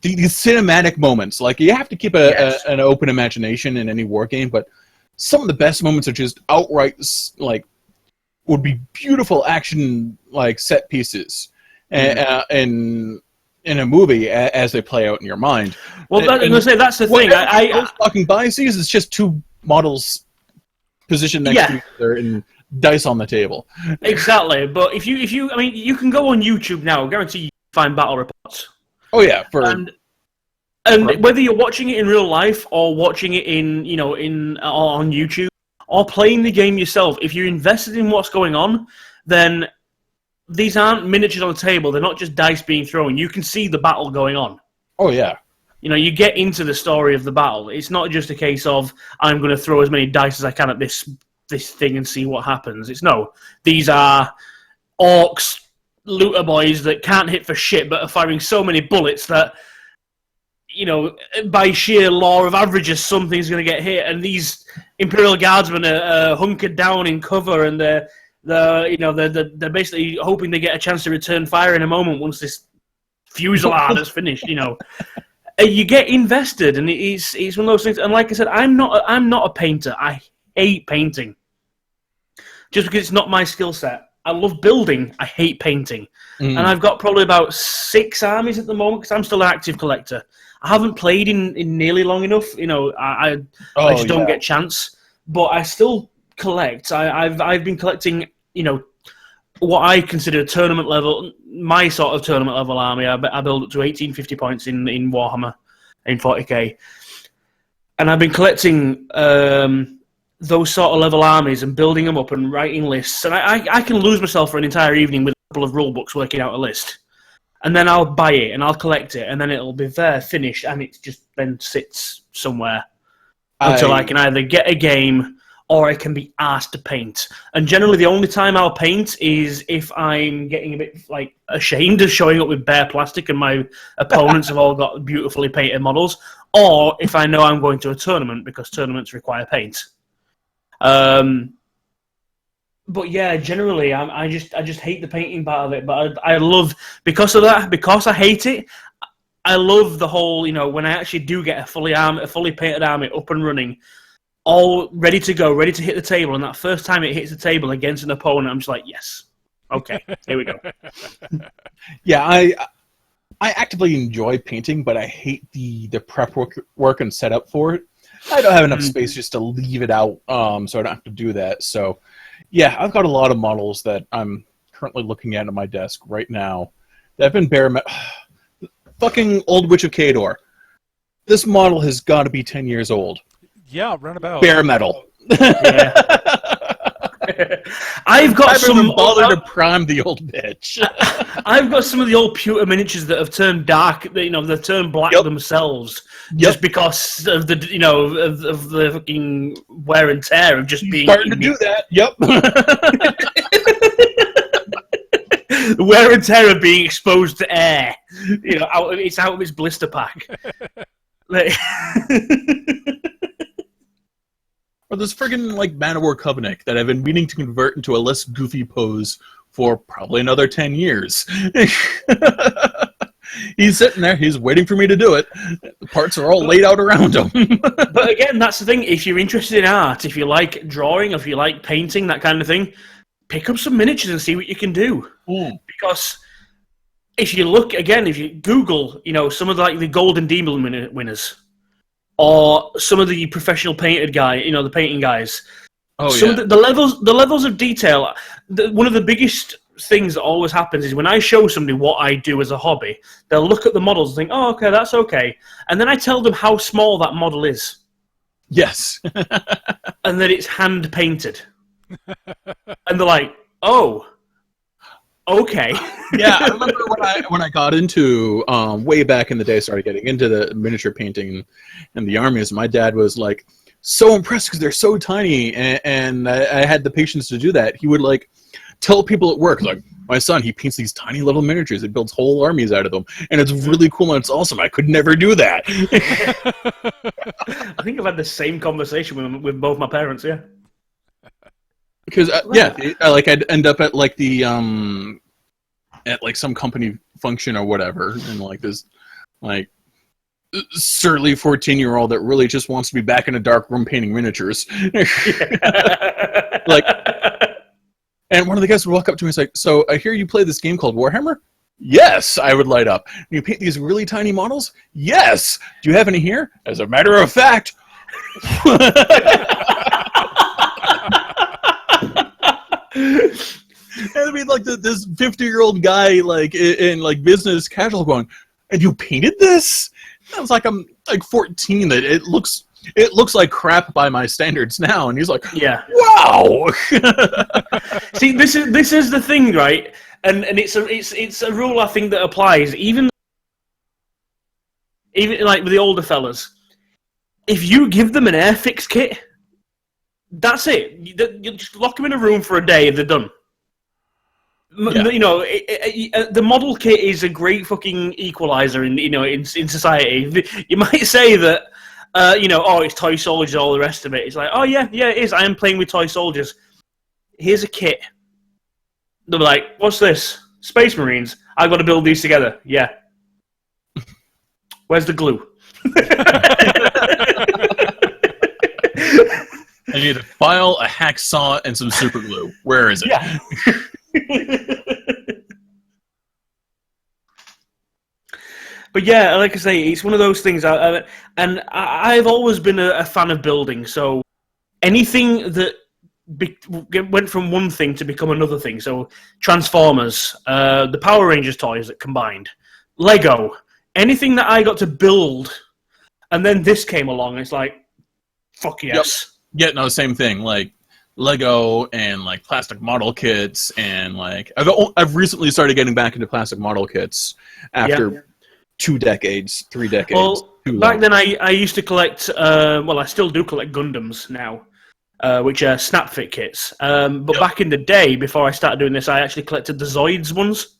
these cinematic moments. Like, you have to keep an open imagination in any war game, but some of the best moments are just outright would be beautiful action set pieces in a movie as they play out in your mind. Well, I'm going to say that's the thing. I fucking buys these is just 2 models positioned next to each other and dice on the table. Exactly, but if you can go on YouTube now. I guarantee you find battle reports. Oh yeah, and whether you're watching it in real life or watching it on YouTube, or playing the game yourself, if you're invested in what's going on, then these aren't miniatures on the table. They're not just dice being thrown. You can see the battle going on. Oh, yeah. You get into the story of the battle. It's not just a case of, I'm going to throw as many dice as I can at this thing and see what happens. These are orcs, looter boys that can't hit for shit, but are firing so many bullets that, by sheer law of averages, something's going to get hit, and these Imperial Guardsmen are hunkered down in cover, and they're basically hoping they get a chance to return fire in a moment once this fusillade is finished. You get invested, and it's one of those things. And like I said, I'm not a painter. I hate painting, just because it's not my skill set. I love building. I hate painting. And I've got probably about 6 armies at the moment because I'm still an active collector. I haven't played in nearly long enough. I just don't get a chance. But I still collect. I've been collecting, what I consider tournament level, my sort of tournament level army. I build up to 1850 points in Warhammer, in 40k. And I've been collecting those sort of level armies and building them up and writing lists. And I can lose myself for an entire evening with a couple of rule books working out a list. And then I'll buy it and I'll collect it. And then it'll be there, finished, and it just then sits somewhere until I can either get a game or I can be asked to paint. And generally the only time I'll paint is if I'm getting a bit ashamed of showing up with bare plastic and my opponents have all got beautifully painted models, or if I know I'm going to a tournament, because tournaments require paint. But yeah, generally I just hate the painting part of it. But I love, because of that, because I hate it, I love the whole, when I actually do get a fully painted army up and running, all ready to go, ready to hit the table, and that first time it hits the table against an opponent, I'm just like, yes, okay, here we go. Yeah, I actively enjoy painting, but I hate the prep work and setup for it. I don't have enough space just to leave it out, so I don't have to do that. So, yeah, I've got a lot of models that I'm currently looking at on my desk right now that have been bare metal. Fucking Old Witch of Kador. This model has got to be 10 years old. Yeah, runabout. Bare metal. Yeah. I've even bothered to prime the old bitch. I've got some of the old pewter miniatures that have turned dark. They've turned black themselves just because of the of the fucking wear and tear of just being starting to do that. Yep. The wear and tear of being exposed to air. It's out of its blister pack. Or this friggin' Manowar Covenant that I've been meaning to convert into a less goofy pose for probably another 10 years. He's sitting there, he's waiting for me to do it. The parts are all laid out around him. But again, that's the thing, if you're interested in art, if you like drawing, if you like painting, that kind of thing, pick up some miniatures and see what you can do. Because if you Google, some of the Golden Demon winners, or some of the professional painted the painting guys. The levels of detail. One of the biggest things that always happens is when I show somebody what I do as a hobby, they'll look at the models and think, "Oh, okay, that's okay," and then I tell them how small that model is. Yes, and that it's hand painted, and they're like, "Oh." Okay. Yeah, I remember when I got into way back in the day, started getting into the miniature painting and the armies. My dad was so impressed because they're so tiny, and I had the patience to do that. He would tell people at work, my son, he paints these tiny little miniatures. He builds whole armies out of them, and it's really cool and it's awesome. I could never do that. I think I've had the same conversation with both my parents. Yeah. Because I'd end up at the at some company function or whatever, and this surly 14-year-old that really just wants to be back in a dark room painting miniatures. And one of the guys would walk up to me and say, "So I hear you play this game called Warhammer?" "Yes," I would light up. "You paint these really tiny models?" "Yes." "Do you have any here?" "As a matter of fact." And I mean, this 50-year-old guy, in business casual, going, "And you painted this?" I was I'm 14. That it looks like crap by my standards now, and he's like, "Yeah, wow." See, this is the thing, right? And it's a rule I think that applies even with the older fellas. If you give them an Airfix kit, that's it. You just lock them in a room for a day and they're done. Yeah. The model kit is a great fucking equalizer in society. You might say that, it's toy soldiers, all the rest of it. It's oh yeah, it is. I am playing with toy soldiers. Here's a kit. They'll be like, "What's this? Space Marines? I've got to build these together." Yeah. Where's the glue? I need a file, a hacksaw, and some super glue. Where is it? Yeah. But yeah, like I say, it's one of those things. And I've always been a fan of building. So anything that went from one thing to become another thing. So Transformers, the Power Rangers toys that combined, Lego, anything that I got to build, and then this came along. It's like, fuck yes. Yep. Yeah, no, same thing. Like Lego and like plastic model kits, and like I've recently started getting back into plastic model kits after 2 decades, 3 decades. Well, back then I used to collect. I still do collect Gundams now, which are snap fit kits. But back in the day, before I started doing this, I actually collected the Zoids ones.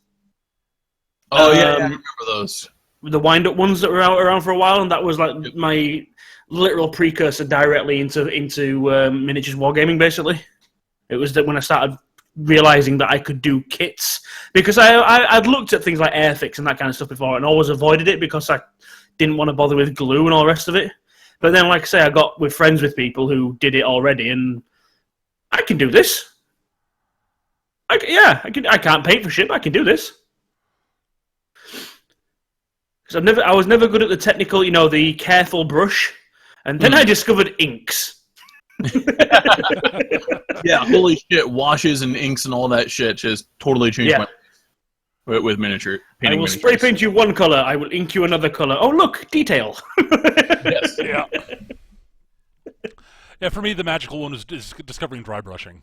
Oh yeah, I remember those. The wind-up ones that were around for a while, and that was like my literal precursor directly into miniatures wargaming. Basically, it was that when I started realizing that I could do kits, because I'd looked at things like Airfix and that kind of stuff before, and always avoided it because I didn't want to bother with glue and all the rest of it. But then, like I say, I got with friends with people who did it already, and I can do this. I can't paint for shit, but I can do this. Because I was never good at the technical, the careful brush, and then I discovered inks. Yeah, holy shit! Washes and inks and all that shit just totally changed my with miniature painting. I will spray paint you one color. I will ink you another color. Oh, look, detail. Yes. Yeah. Yeah, for me, the magical one is discovering dry brushing.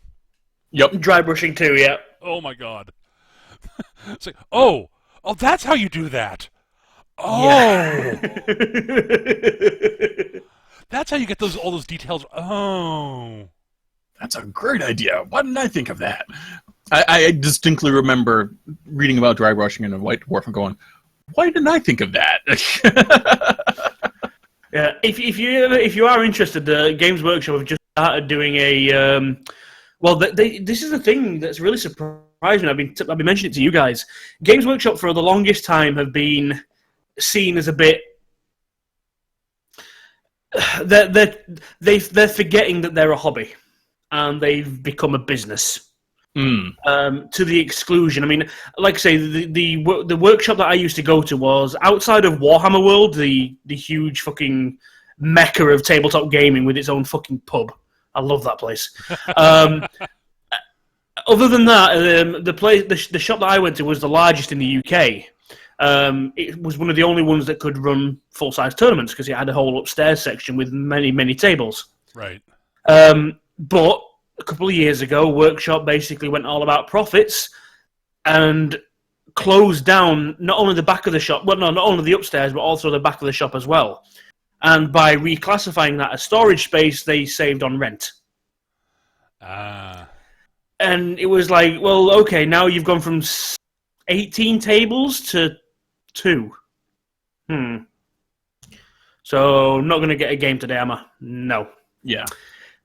Yep. Dry brushing too. Yeah. Oh my god. It's like, oh, that's how you do that. Oh, Yeah. That's how you get all those details. Oh, That's a great idea. Why didn't I think of that? I distinctly remember reading about dry brushing in a White Dwarf and going, why didn't I think of that? Yeah. If you are interested, the Games Workshop have just started doing a. This is a thing that's really surprising. I've been mentioning it to you guys. Games Workshop for the longest time have been seen as a bit. They're forgetting that they're a hobby, and they've become a business. To the exclusion. I mean, like I say, the workshop that I used to go to was outside of Warhammer World, the huge fucking mecca of tabletop gaming with its own fucking pub. I love that place. Other than that, the shop that I went to was the largest in the UK. It was one of the only ones that could run full-size tournaments because it had a whole upstairs section with many, many tables. right. But a couple of years ago, Workshop basically went all about profits and closed down not only the back of the shop, not only the upstairs, but also the back of the shop as well. And by reclassifying that as storage space, they saved on rent. And it was like, well, okay, now you've gone from 18 tables to 2. So, not going to get a game today, am I? No. Yeah.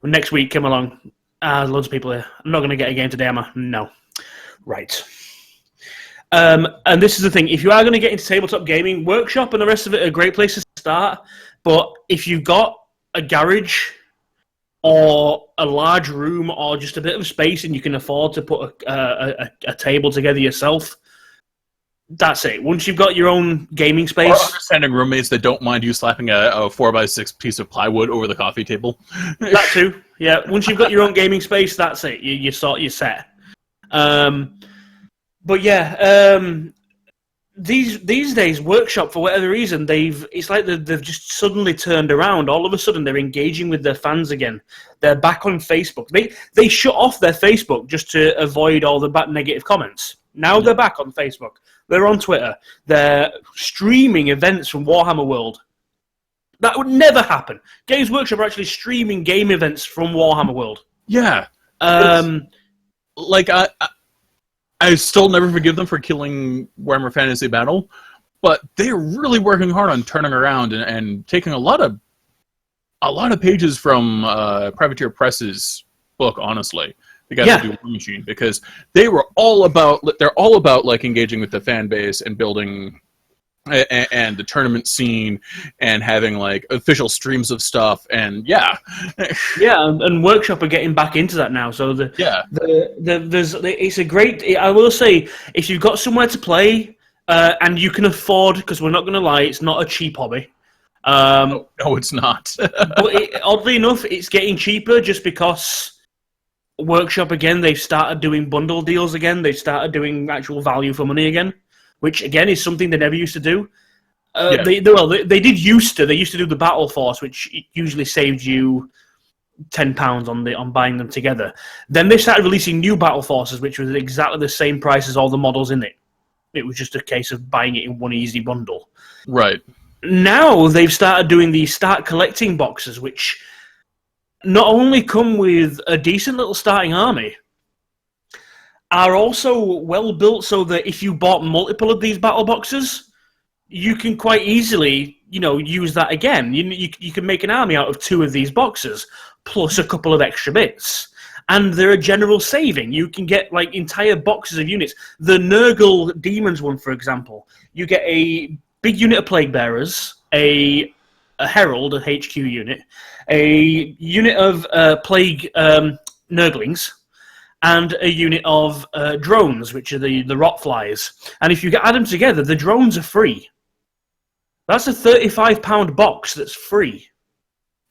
Next week, come along. Loads of people here. I'm not going to get a game today, am I? No. Right. And this is the thing. If you are going to get into tabletop gaming, Workshop and the rest of it are great places to start. But if you've got a garage or a large room or just a bit of space and you can afford to put a table together yourself, that's it. Once you've got your own gaming space... Or understanding roommates that don't mind you slapping a 4x6 piece of plywood over the coffee table. That too. Yeah, once you've got your own gaming space, that's it. You're set. But yeah, these days, Workshop, for whatever reason, it's like they've just suddenly turned around. All of a sudden, they're engaging with their fans again. They're back on Facebook. They shut off their Facebook just to avoid all the bad negative comments. Now they're back on Facebook. They're on Twitter. They're streaming events from Warhammer World. That would never happen. Games Workshop are actually streaming game events from Warhammer World. Yeah. Like, I still never forgive them for killing Warhammer Fantasy Battle, but they're really working hard on turning around and taking a lot of pages from Privateer Press's book, honestly. The guys who do War Machine, because they're all about like engaging with the fan base and building and the tournament scene and having like official streams of stuff, and and Workshop are getting back into that now. So it's a great. I will say, if you've got somewhere to play and you can afford, because we're not going to lie, it's not a cheap hobby. No, it's not. But oddly enough, it's getting cheaper just because Workshop, again, they've started doing bundle deals again. They've started doing actual value for money again, which, again, is something they never used to do. Yeah. They did used to. They used to do the Battle Force, which usually saved you £10 on buying them together. Then they started releasing new Battle Forces, which was exactly the same price as all the models in it. It was just a case of buying it in one easy bundle. Right. Now they've started doing the Start Collecting boxes, which not only come with a decent little starting army, are also well built so that if you bought multiple of these battle boxes, you can quite easily, use that again. You can make an army out of 2 of these boxes, plus a couple of extra bits. And they're a general saving. You can get entire boxes of units. The Nurgle Demons one, for example, you get a big unit of Plague Bearers, a Herald, a HQ unit, a unit of Plague Nurglings, and a unit of drones, which are the Rotflies. And if you add them together, the drones are free. That's a £35 box that's free.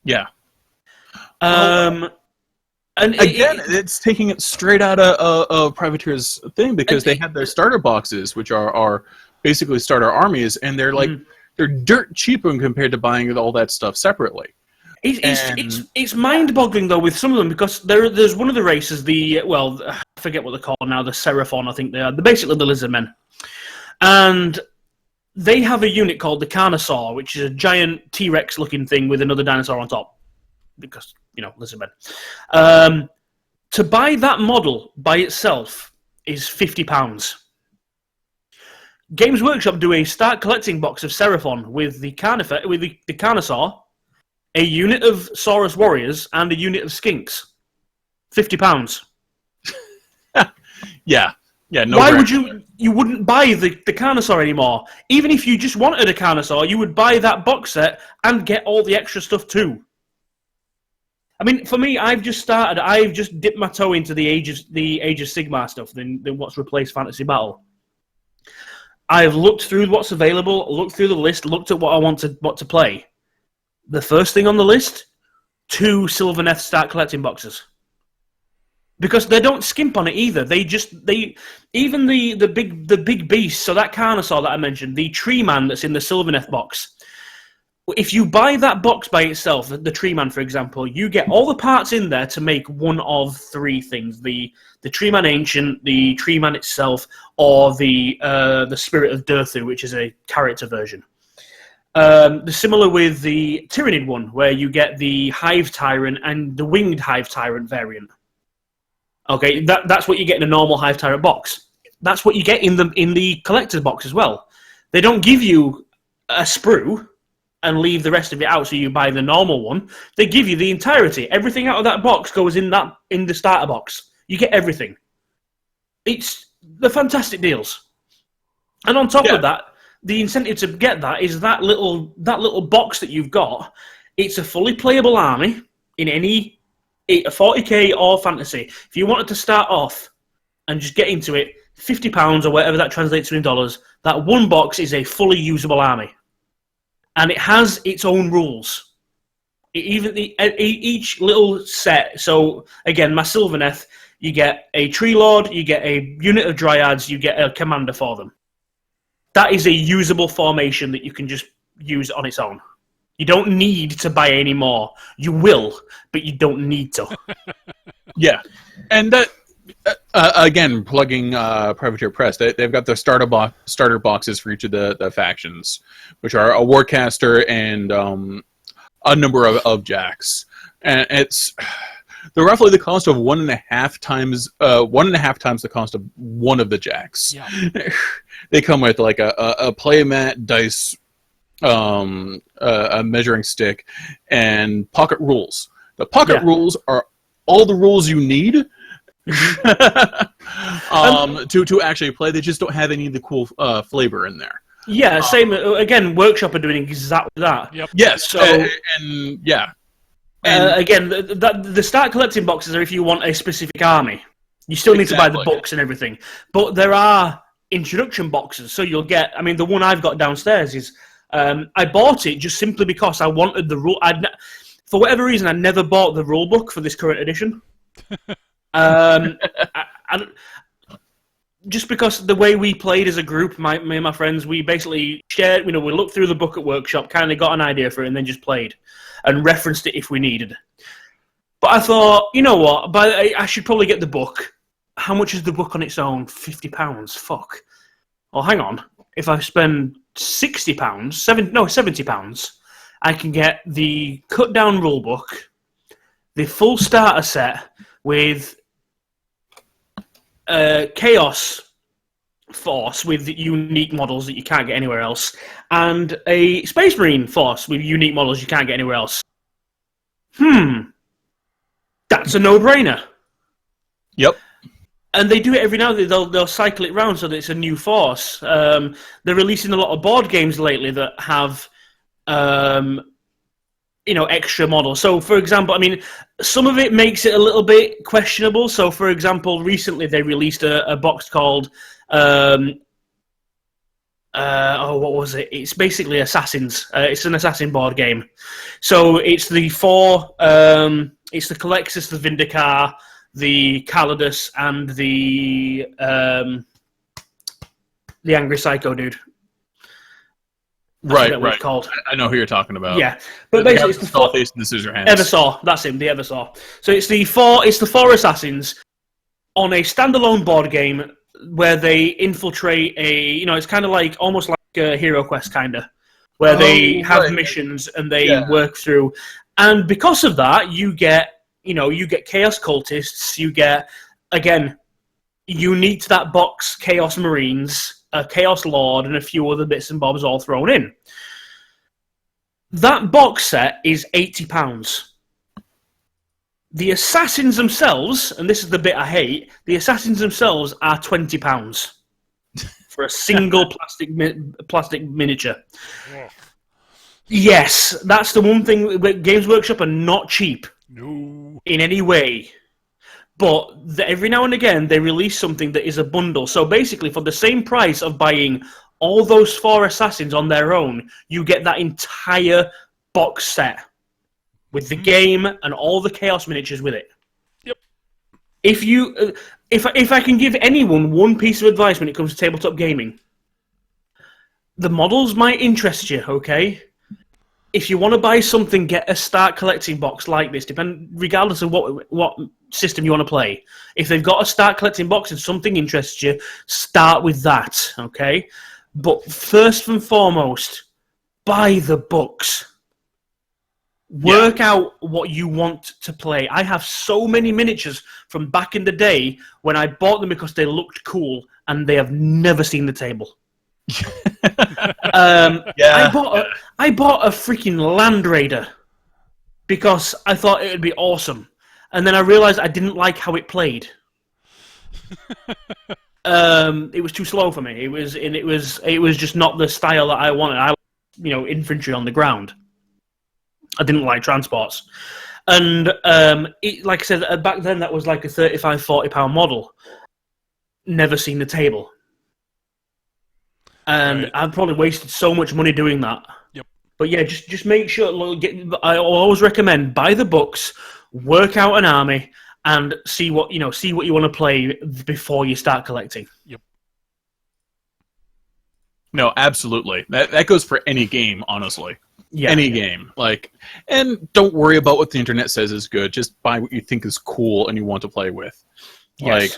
Yeah. And again, it's taking it straight out of Privateer's thing, because they have their starter boxes, which are basically starter armies, and they're they're dirt cheap when compared to buying all that stuff separately. It's mind-boggling though with some of them, because there's one of the races, I forget what they're called now, the Seraphon, I think they are. They're basically the Lizardmen, and they have a unit called the Carnosaur, which is a giant T-Rex looking thing with another dinosaur on top, because Lizardmen. To buy that model by itself is £50. Games Workshop do a Start Collecting box of Seraphon with the Carnosaur, a unit of Saurus Warriors, and a unit of Skinks. £50. Yeah. No. Why would you wouldn't buy the Carnosaur anymore? Even if you just wanted a Carnosaur, you would buy that box set and get all the extra stuff too. I mean, for me, I've just dipped my toe into the Age of Sigmar stuff, than what's replaced Fantasy Battle. I've looked through what's available, looked through the list, looked at what I want to play. The first thing on the list, 2 Sylvaneth Start Collecting boxes. Because they don't skimp on it either. Even the big beast, so that Carnosaur that I mentioned, the Tree Man that's in the Sylvaneth box. If you buy that box by itself, the Tree Man, for example, you get all the parts in there to make one of 3 things: the Tree Man Ancient, the Tree Man itself, or the Spirit of Durthu, which is a character version. Similar with the Tyrannid one, where you get the Hive Tyrant and the Winged Hive Tyrant variant. Okay, that's what you get in a normal Hive Tyrant box. That's what you get in the collector's box as well. They don't give you a sprue and leave the rest of it out, so you buy the normal one. They give you the entirety. Everything out of that box goes in the starter box. You get everything. They're fantastic deals. And on top of that, the incentive to get that is that little box that you've got. It's a fully playable army in any 40k or fantasy. If you wanted to start off and just get into it, £50 or whatever that translates to in dollars, that one box is a fully usable army. And it has its own rules. Each little set. So, again, my Sylvaneth, you get a Tree Lord, you get a unit of Dryads, you get a commander for them. That is a usable formation that you can just use on its own. You don't need to buy any more. You will, but you don't need to. Yeah. And that, again, plugging Privateer Press, they've got their starter boxes for each of the factions, which are a Warcaster and a number of Jacks. And they're roughly the cost of 1.5 times the cost of one of the Jacks. Yeah. They come with like a playmat, dice, a measuring stick, and pocket rules. The pocket rules are all the rules you need to actually play. They just don't have any of the cool flavor in there. Yeah, same. Again, Workshop are doing exactly that. Yep. Yes. So, and yeah. Again, the Start Collecting boxes are if you want a specific army. You still need to buy the books and everything. But there are introduction boxes. So you'll get, I mean, the one I've got downstairs is, I bought it just simply because I wanted the rule. For whatever reason, I never bought the rule book for this current edition. Just because the way we played as a group, me and my friends, we basically shared, we looked through the book at workshop, kind of got an idea for it, and then just played and referenced it if we needed. But I thought, you know what, I should probably get the book. How much is the book on its own? £50. Fuck. Well, hang on. If I spend £60, £70, I can get the cut-down rulebook, the full starter set with Chaos Force with unique models that you can't get anywhere else, and a Space Marine Force with unique models you can't get anywhere else. That's a no-brainer. Yep. And they do it every now and then. They'll cycle it around so that it's a new force. They're releasing a lot of board games lately that have, extra models. So, for example, I mean, some of it makes it a little bit questionable. So, for example, recently they released a box called, what was it? It's basically Assassins. It's an assassin board game. So it's the it's the Calexis, the Vindicar, the Calidus, and the Angry Psycho dude. Right. Called. I know who you're talking about. Yeah, but basically it's the four face and the scissor hands. Eversaw. That's him, the Eversaw. So it's the four assassins on a standalone board game where they infiltrate it's kind of like almost like a Hero Quest kind of, where they have missions and they work through, and because of that, you get Chaos Cultists, you get, again, unique to that box, Chaos Marines, a Chaos Lord, and a few other bits and bobs all thrown in. That box set is £80. The assassins themselves, and this is the bit I hate, the assassins themselves are £20 for a single plastic miniature. Yeah. Yes, that's the one thing. Games Workshop are not cheap. No. In any way. But every now and again, they release something that is a bundle. So basically, for the same price of buying all those four assassins on their own, you get that entire box set with the game and all the Chaos miniatures with it. Yep. If I can give anyone one piece of advice when it comes to tabletop gaming, the models might interest you, okay? If you want to buy something, get a start collecting box like this, regardless of what system you want to play. If they've got a start collecting box and something interests you, start with that, okay? But first and foremost, buy the books. Work out what you want to play. I have so many miniatures from back in the day when I bought them because they looked cool, and they have never seen the table. I bought a freaking Land Raider because I thought it would be awesome, and then I realized I didn't like how it played. It was too slow for me. It was just not the style that I wanted. I infantry on the ground. I didn't like transports, and like I said, back then that was like a £35-40 model. Never seen the table. And right. I've probably wasted so much money doing that. Yep. But yeah, just make sure. I always recommend buy the books, work out an army, and see what you want to play before you start collecting. Yep. No, absolutely. That goes for any game, honestly. Yeah. Any game. And don't worry about what the internet says is good. Just buy what you think is cool and you want to play with. Yes.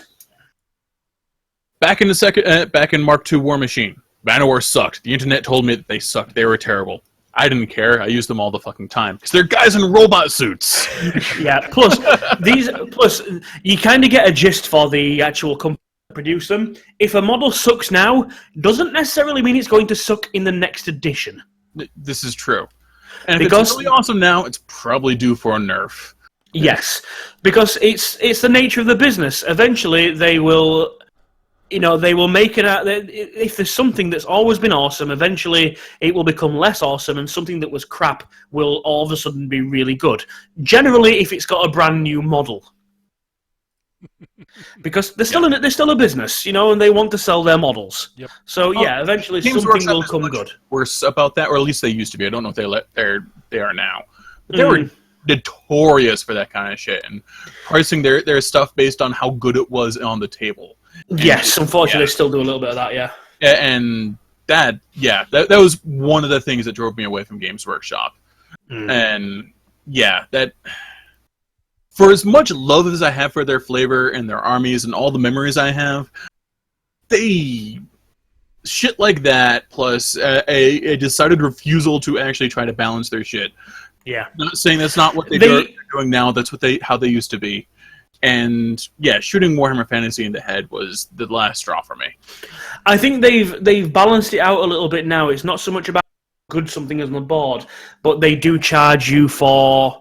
Back in Mark II War Machine, Manowar sucked. The internet told me that they sucked. They were terrible. I didn't care. I used them all the fucking time because they're guys in robot suits. Yeah. Plus, you kind of get a gist for the actual company that produce them. If a model sucks now, doesn't necessarily mean it's going to suck in the next edition. This is true. And if it's really awesome now, it's probably due for a nerf. Yes, because it's the nature of the business. Eventually, they will. They will make it out. If there's something that's always been awesome, eventually it will become less awesome, and something that was crap will all of a sudden be really good. Generally, if it's got a brand new model. Because they're still a business, and they want to sell their models. Yep. So eventually Games something Workshop will is come much good. Worse about that, or at least they used to be. I don't know if they are now. But they were notorious for that kind of shit and pricing their stuff based on how good it was on the table. And, yes, unfortunately, they still do a little bit of that. Yeah. And that was one of the things that drove me away from Games Workshop. And that. For as much love as I have for their flavor and their armies and all the memories I have, shit like that plus a decided refusal to actually try to balance their shit. Yeah. Not saying that's not what they're doing now. That's how they used to be. And shooting Warhammer Fantasy in the head was the last straw for me. I think they've balanced it out a little bit now. It's not so much about how good something is on the board, but they do charge you for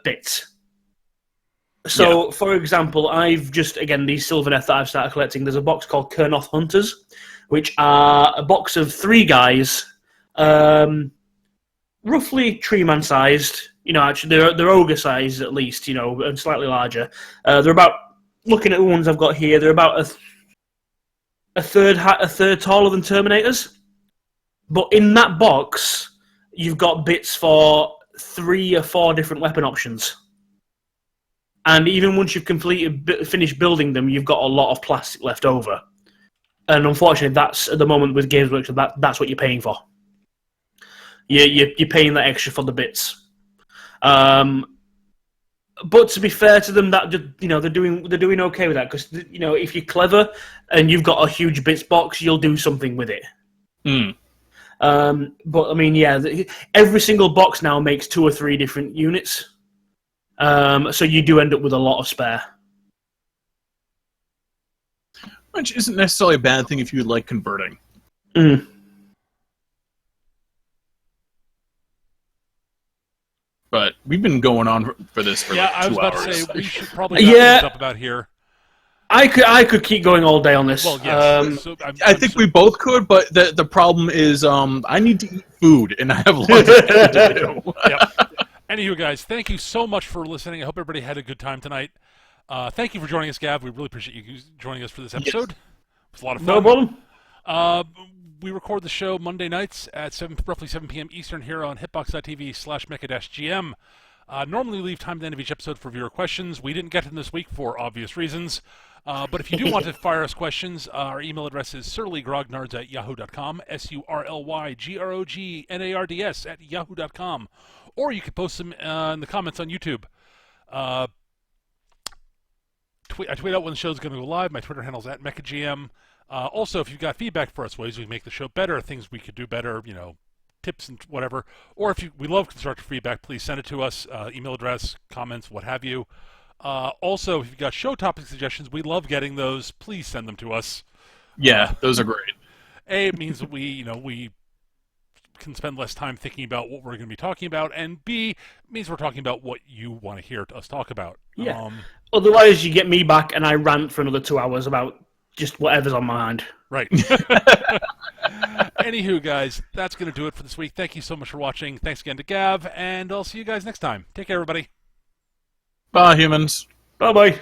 bits. So, for example, I've just, again, these Sylvaneth that I've started collecting, there's a box called Kurnoth Hunters, which are a box of 3 guys, roughly tree-man-sized. Actually, they're ogre-sized at least, and slightly larger. They're about, looking at the ones I've got here, they're about a third taller than Terminators. But in that box, you've got bits for 3 or 4 different weapon options. And even once you've finished building them, you've got a lot of plastic left over. And unfortunately, that's at the moment with Games Workshop, that's what you're paying for. You're paying that extra for the bits. But to be fair to them, that they're doing okay with that because if you're clever and you've got a huge bits box, you'll do something with it. But I mean, every single box now makes 2 or 3 different units. So you do end up with a lot of spare. Which isn't necessarily a bad thing if you like converting. But we've been going on for this for like 2 hours. I was about to say, we should probably wrap things up about here. I could keep going all day on this. Well, yes. I think we both could, but the problem is I need to eat food, and I have lots of things to do. Yep. Anywho, guys, thank you so much for listening. I hope everybody had a good time tonight. Thank you for joining us, Gav. We really appreciate you joining us for this episode. It was a lot of fun. No problem. We record the show Monday nights at roughly 7 p.m. Eastern here on hitbox.tv/mecha-gm. Normally leave time at the end of each episode for viewer questions. We didn't get to them this week for obvious reasons. But if you do want to fire us questions, our email address is surlygrognards@yahoo.com, surlygrognards@yahoo.com. Or you could post them in the comments on YouTube. I tweet out when the show's going to go live. My Twitter handle's @MechaGM. Also, if you've got feedback for us, ways we can make the show better, things we could do better, tips and whatever. Or if we love constructive feedback, please send it to us. Email address, comments, what have you. Also, if you've got show topic suggestions, we love getting those. Please send them to us. Yeah, those are great. A, it means that we can spend less time thinking about what we're going to be talking about, and B, it means we're talking about what you want to hear us talk about. Yeah. Otherwise, you get me back and I rant for another 2 hours about just whatever's on my mind. Right. Anywho, guys, that's going to do it for this week. Thank you so much for watching. Thanks again to Gav, and I'll see you guys next time. Take care, everybody. Bye, humans. Bye-bye.